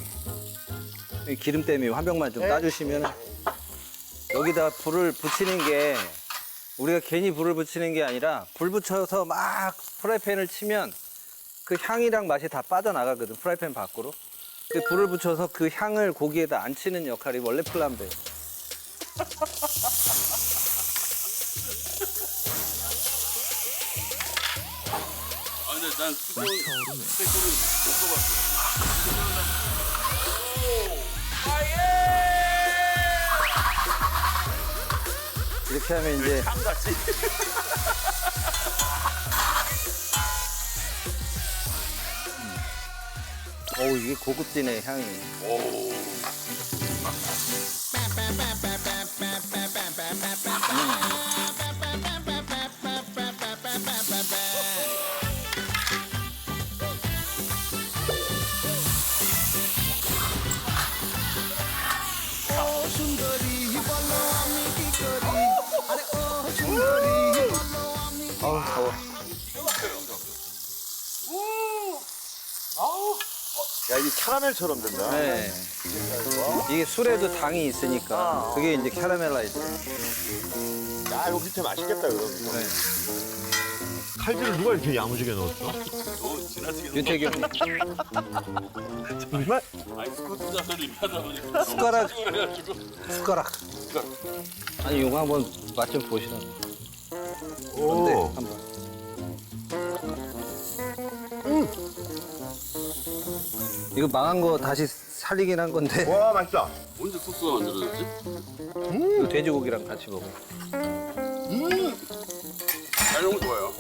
기름 때문에 한 병만 좀 따주시면 여기다 불을 붙이는 게 우리가 괜히 불을 붙이는 게 아니라 불 붙여서 막 프라이팬을 치면 그 향이랑 맛이 다 빠져나가거든, 프라이팬 밖으로. 근데 불을 붙여서 그 향을 고기에다 안 치는 역할이 원래 플람베예요. 근데 난 뜨거운 스테이크는 못 이렇게 하면 이제 어우, 이게 고급지네, 향이. 어우, 더워. 야, 이게 캐러멜처럼 된다. 네. 이게 술에도 당이 있으니까 그게 이제 캐러멜라이즈. 야, 이거 밑에 맛있겠다, 이거. 네. 칼질을 누가 이렇게 야무지게 넣었어? 윤태경. 정말? 숟가락. 숟가락. 아니, 이거 한번 맛 좀 보시라. 오. 네, 한번. 이거 망한 거 다시 살리긴 한 건데. 와, 맛있다. 언제 소스가 만들어졌지? 이거 돼지고기랑 같이 먹어. 이런 거 좋아요.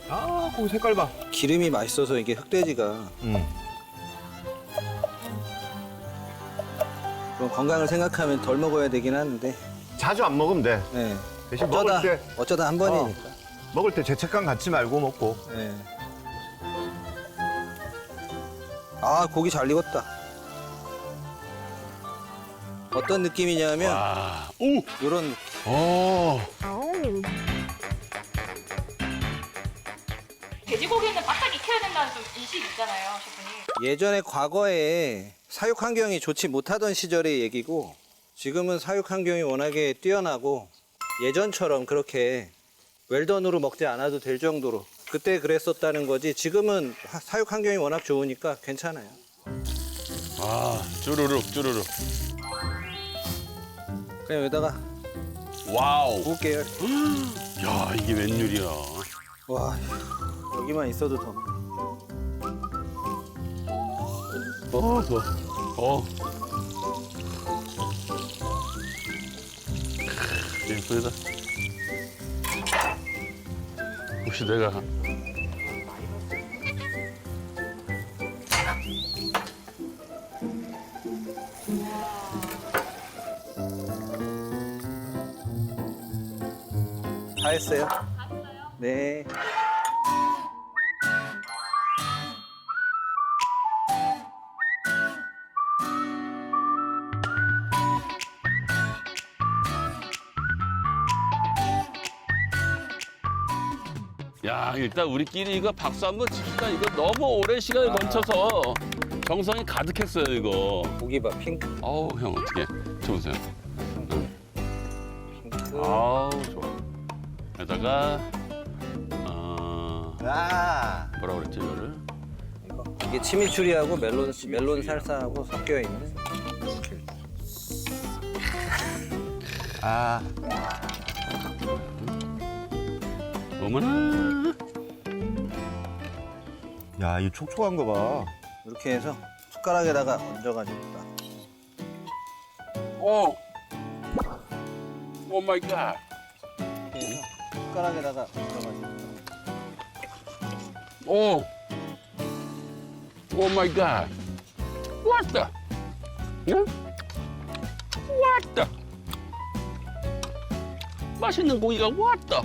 아, 고기 색깔 봐. 기름이 맛있어서 이게 흑돼지가. 그럼 건강을 생각하면 덜 먹어야 되긴 하는데. 자주 안 먹으면 돼. 네. 대신 어쩌다 한 번이니까. 먹을 때 죄책감 갖지 말고 먹고. 네. 아, 고기 잘 익었다. 어떤 느낌이냐면 와. 오. 이런 돼지고기는 바싹 익혀야 된다는 좀 인식이 있잖아요, 셰프님. 예전에 과거에 사육 환경이 좋지 못하던 시절의 얘기고 지금은 사육 환경이 워낙에 뛰어나고 예전처럼 그렇게 웰던으로 먹지 않아도 될 정도로 그때 그랬었다는 거지 지금은 사육 환경이 워낙 좋으니까 괜찮아요. 아, 쭈루룩 쭈루룩. 그냥 여기다가 와우. 구울게요. 야, 이게 웬일이야. 와, 여기만 있어도 더. 좋아. 예쁘다. 혹시 내가 다 했어요? 네. 야, 일단 우리끼리 이거 박수 한번 칩시다. 이거 너무 오랜 시간을 거쳐서 정성이 가득했어요, 이거. 고기 봐, 핑크. 어우, 형 어떻게? 줘보세요. 핑크. 아우, 좋아. 여기다가 뭐라 그랬지 이거를? 이게 치미추리하고 멜론 살사하고 섞여 있는. 어머나. 야, 이 촉촉한 거 봐. 이렇게 해서 숟가락에다가 얹어가지고 딱. 오. 오 마이 갓. 이렇게 해서 숟가락에다가 얹어가지고. 오. 오 마이 갓. What the? 응? What the? 맛있는 고기가 what the?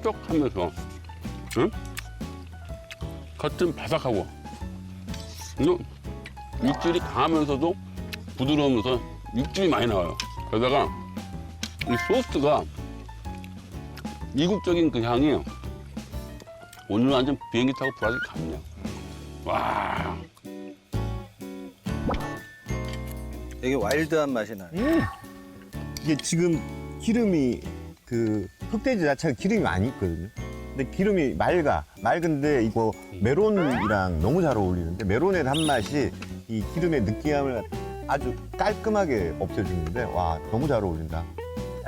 촉촉하면서, 응? 겉은 바삭하고, 육질이 강하면서도 부드러우면서 육즙이 많이 나와요. 게다가 이 소스가 이국적인 그 향이 오늘 완전 비행기 타고 브라질 갔냐. 와. 되게 와일드한 맛이 나요. 이게 지금 기름이 그 흑돼지 자체가 기름이 많이 있거든요. 근데 기름이 맑은데 이거 메론이랑 너무 잘 어울리는데 메론의 단맛이 이 기름의 느끼함을 아주 깔끔하게 없애주는데 와 너무 잘 어울린다.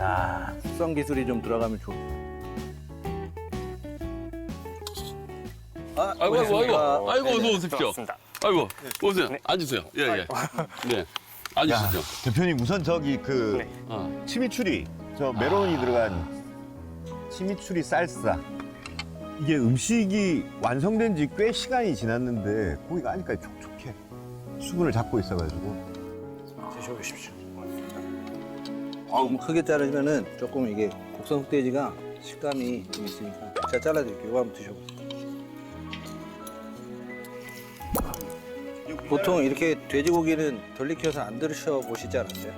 야, 숙성 기술이 좀 들어가면 좋. 아이고 어서 오십시오. 아이고 오세요. 앉으세요. 예 예. 네. 앉으시죠. 대표님 우선 저기 그 어. 치미추리 저 메론이 들어간 치미추리 쌀사 이게 음식이 완성된 지 꽤 시간이 지났는데 고기가 아직까지 촉촉해 수분을 잡고 있어가지고 드셔보십시오. 너무 크게 자르면은 조금 이게 국산 흑돼지가 식감이 좀 있으니까 제가 잘라드릴게요. 이거 한번 드셔보세요. 보통 이렇게 돼지고기는 덜 익혀서 안 드셔보시지 않았어요?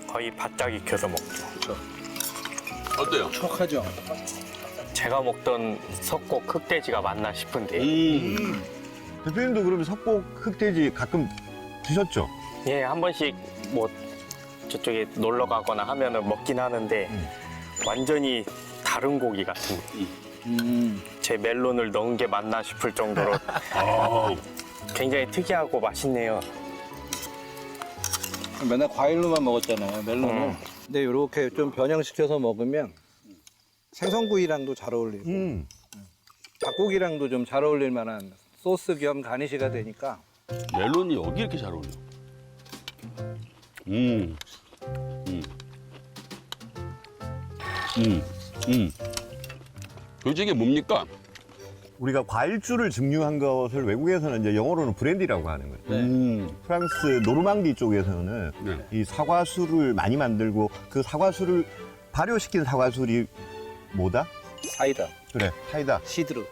거의 바짝 익혀서 먹죠. 어때요? 촉하죠? 제가 먹던 석곡 흑돼지가 맞나 싶은데. 대표님도 그러면 석곡 흑돼지 가끔 드셨죠? 예, 한 번씩 뭐 저쪽에 놀러 가거나 하면은 먹긴 하는데 완전히 다른 고기 같은 제 멜론을 넣은 게 맞나 싶을 정도로 굉장히 특이하고 맛있네요. 맨날 과일로만 먹었잖아요, 멜론은. 근데 이렇게 좀 변형시켜서 먹으면 생선구이랑도 잘 어울리고 닭고기랑도 좀 잘 어울릴 만한 소스 겸 가니쉬가 되니까 멜론이 여기 이렇게 잘 어울려. 도대체 이게 뭡니까? 우리가 과일주를 증류한 것을 외국에서는 이제 영어로는 브랜디라고 하는 거예요. 프랑스 노르망디 쪽에서는 네. 이 사과수를 많이 만들고 그 사과수를 발효시킨 사과술이 뭐다? 사이다. 그래, 사이다. 시드르.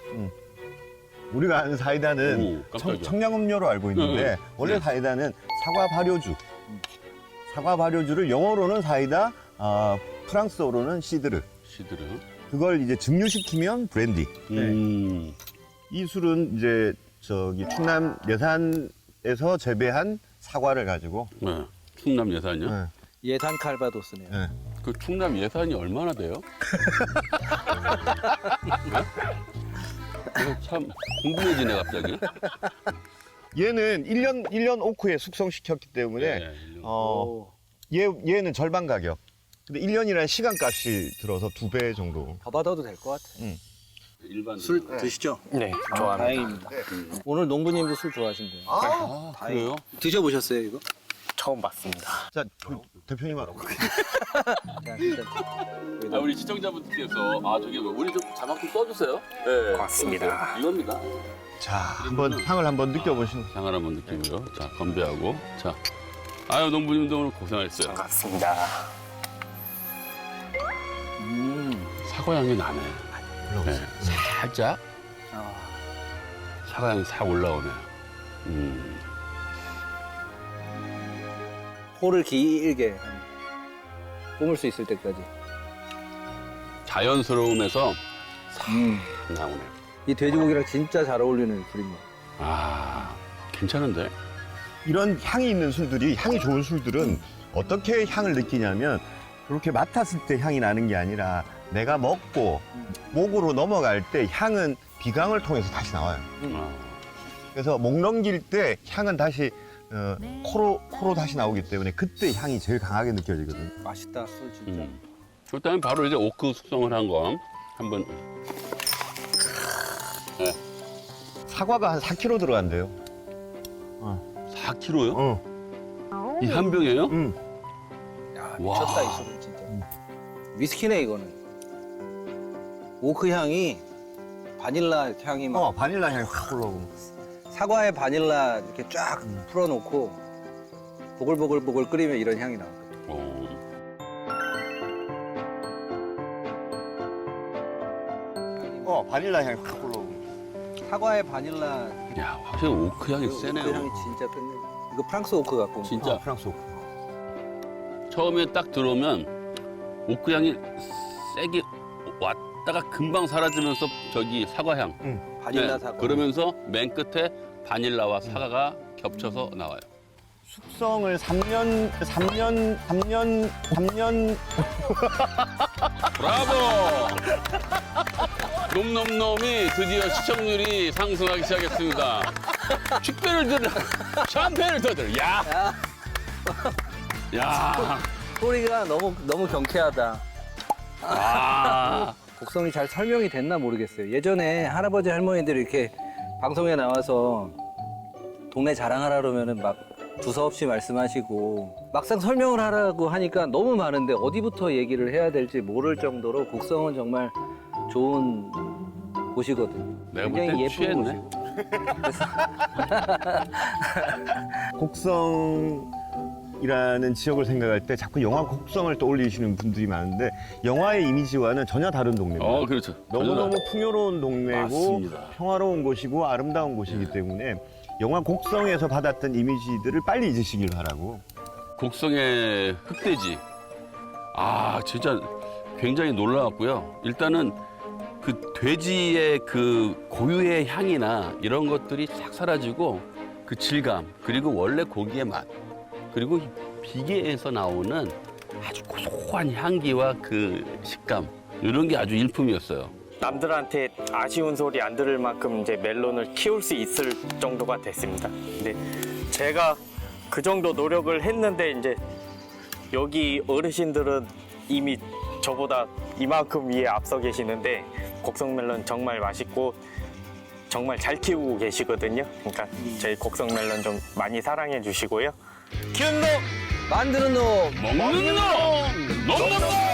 우리가 아는 사이다는 오, 깜짝이야. 청량음료로 알고 있는데 네. 원래 사이다는 사과 발효주. 사과 발효주를 영어로는 사이다, 프랑스어로는 시드르. 시드르. 그걸 이제 증류시키면 브랜디. 이 술은 이제 저기 충남 예산에서 재배한 사과를 가지고 네. 충남 예산이요? 네. 예산 칼바도스네요. 네. 그 충남 예산이 얼마나 돼요? 네? 이거 참 궁금해지네 갑자기. 얘는 1년 오크에 숙성시켰기 때문에 네, 얘는 절반 가격. 근데 1년이라는 시간값이 들어서 2배 정도. 더 받아도 될 것 같아요. 일반 술 드시죠? 네, 좋아합니다. 다행입니다. 오늘 농부님도 술 좋아하신대요. 아, 그래요? 드셔보셨어요, 이거? 처음 봤습니다. 자, 대표님하고. 아, 우리 시청자분들께서 저기 우리 좀 자막 좀 써주세요. 네. 맞습니다. 이겁니다. 자, 한번 향을 한번 느껴보시는. 향을 한번 느끼고요. 자, 건배하고. 자, 아유 농부님도 오늘 고생하셨어요. 반갑습니다. 사과 향이 나네. 네, 살짝 사과 향이 싹 올라오네. 코를 길게 뿜을 수 있을 때까지. 자연스러움에서 싹 나오네. 이 돼지고기랑 진짜 잘 어울리는 술입니다. 아, 괜찮은데? 이런 향이 있는 술들이, 향이 좋은 술들은 어떻게 향을 느끼냐면 그렇게 맡았을 때 향이 나는 게 아니라 내가 먹고 목으로 넘어갈 때 향은 비강을 통해서 다시 나와요. 그래서 목 넘길 때 향은 다시 코로 다시 나오기 때문에 그때 향이 제일 강하게 느껴지거든요. 맛있다, 술 진짜. 일단 바로 이제 오크 숙성을 한 거 한번. 네. 사과가 한 4kg 들어간대요. 4kg요? 이 한 병이에요? 야, 와. 미쳤다, 이 술은 진짜. 위스키네, 이거는. 오크 향이, 바닐라 향이 막. 바닐라 향이 확 올라오고. 사과에 바닐라 이렇게 쫙 풀어놓고 보글보글 끓이면 이런 향이 나거든요. 바닐라 향이 확 올라오고. 사과에 바닐라 야, 확실히 오크 향이 오크 세네요. 향이 진짜 끝내. 이거 프랑스 오크 갖고. 온 진짜. 프랑스 오크. 처음에 딱 들어오면 오크 향이 세게 왔다가 금방 사라지면서 저기 사과향. 바닐라 사과. 그러면서 맨 끝에 바닐라와 사과가 겹쳐서 나와요. 숙성을 3년. 브라보! 놈놈놈이 드디어 시청률이 상승하기 시작했습니다. 축배를 들어, 샴페인을 더 들어. 야! 야! 소리가 너무 경쾌하다. 아! 곡성이 잘 설명이 됐나 모르겠어요. 예전에 할아버지 할머니들이 이렇게 방송에 나와서 동네 자랑하라 그러면은 막 두서없이 말씀하시고 막상 설명을 하라고 하니까 너무 많은데 어디부터 얘기를 해야 될지 모를 정도로 곡성은 정말 좋은 곳이거든요. 내가 볼 굉장히 때 예쁜 취했네. 곳이고. 곡성이라는 지역을 생각할 때 자꾸 영화 곡성을 떠올리시는 분들이 많은데 영화의 이미지와는 전혀 다른 동네입니다. 그렇죠. 너무너무 풍요로운 동네고 맞습니다. 평화로운 곳이고 아름다운 곳이기 때문에 영화 곡성에서 받았던 이미지들을 빨리 잊으시길 바라고. 곡성의 흑돼지. 진짜 굉장히 놀라웠고요. 일단은 그 돼지의 그 고유의 향이나 이런 것들이 싹 사라지고 그 질감, 그리고 원래 고기의 맛, 그리고 비계에서 나오는 아주 고소한 향기와 그 식감, 이런 게 아주 일품이었어요. 남들한테 아쉬운 소리 안 들을 만큼 이제 멜론을 키울 수 있을 정도가 됐습니다. 근데 제가 그 정도 노력을 했는데 이제 여기 어르신들은 이미 저보다 이만큼 위에 앞서 계시는데 곡성 멜론 정말 맛있고 정말 잘 키우고 계시거든요. 그러니까 저희 곡성 멜론 좀 많이 사랑해 주시고요. 키운 놈 만드는 놈 먹는 놈! 놈!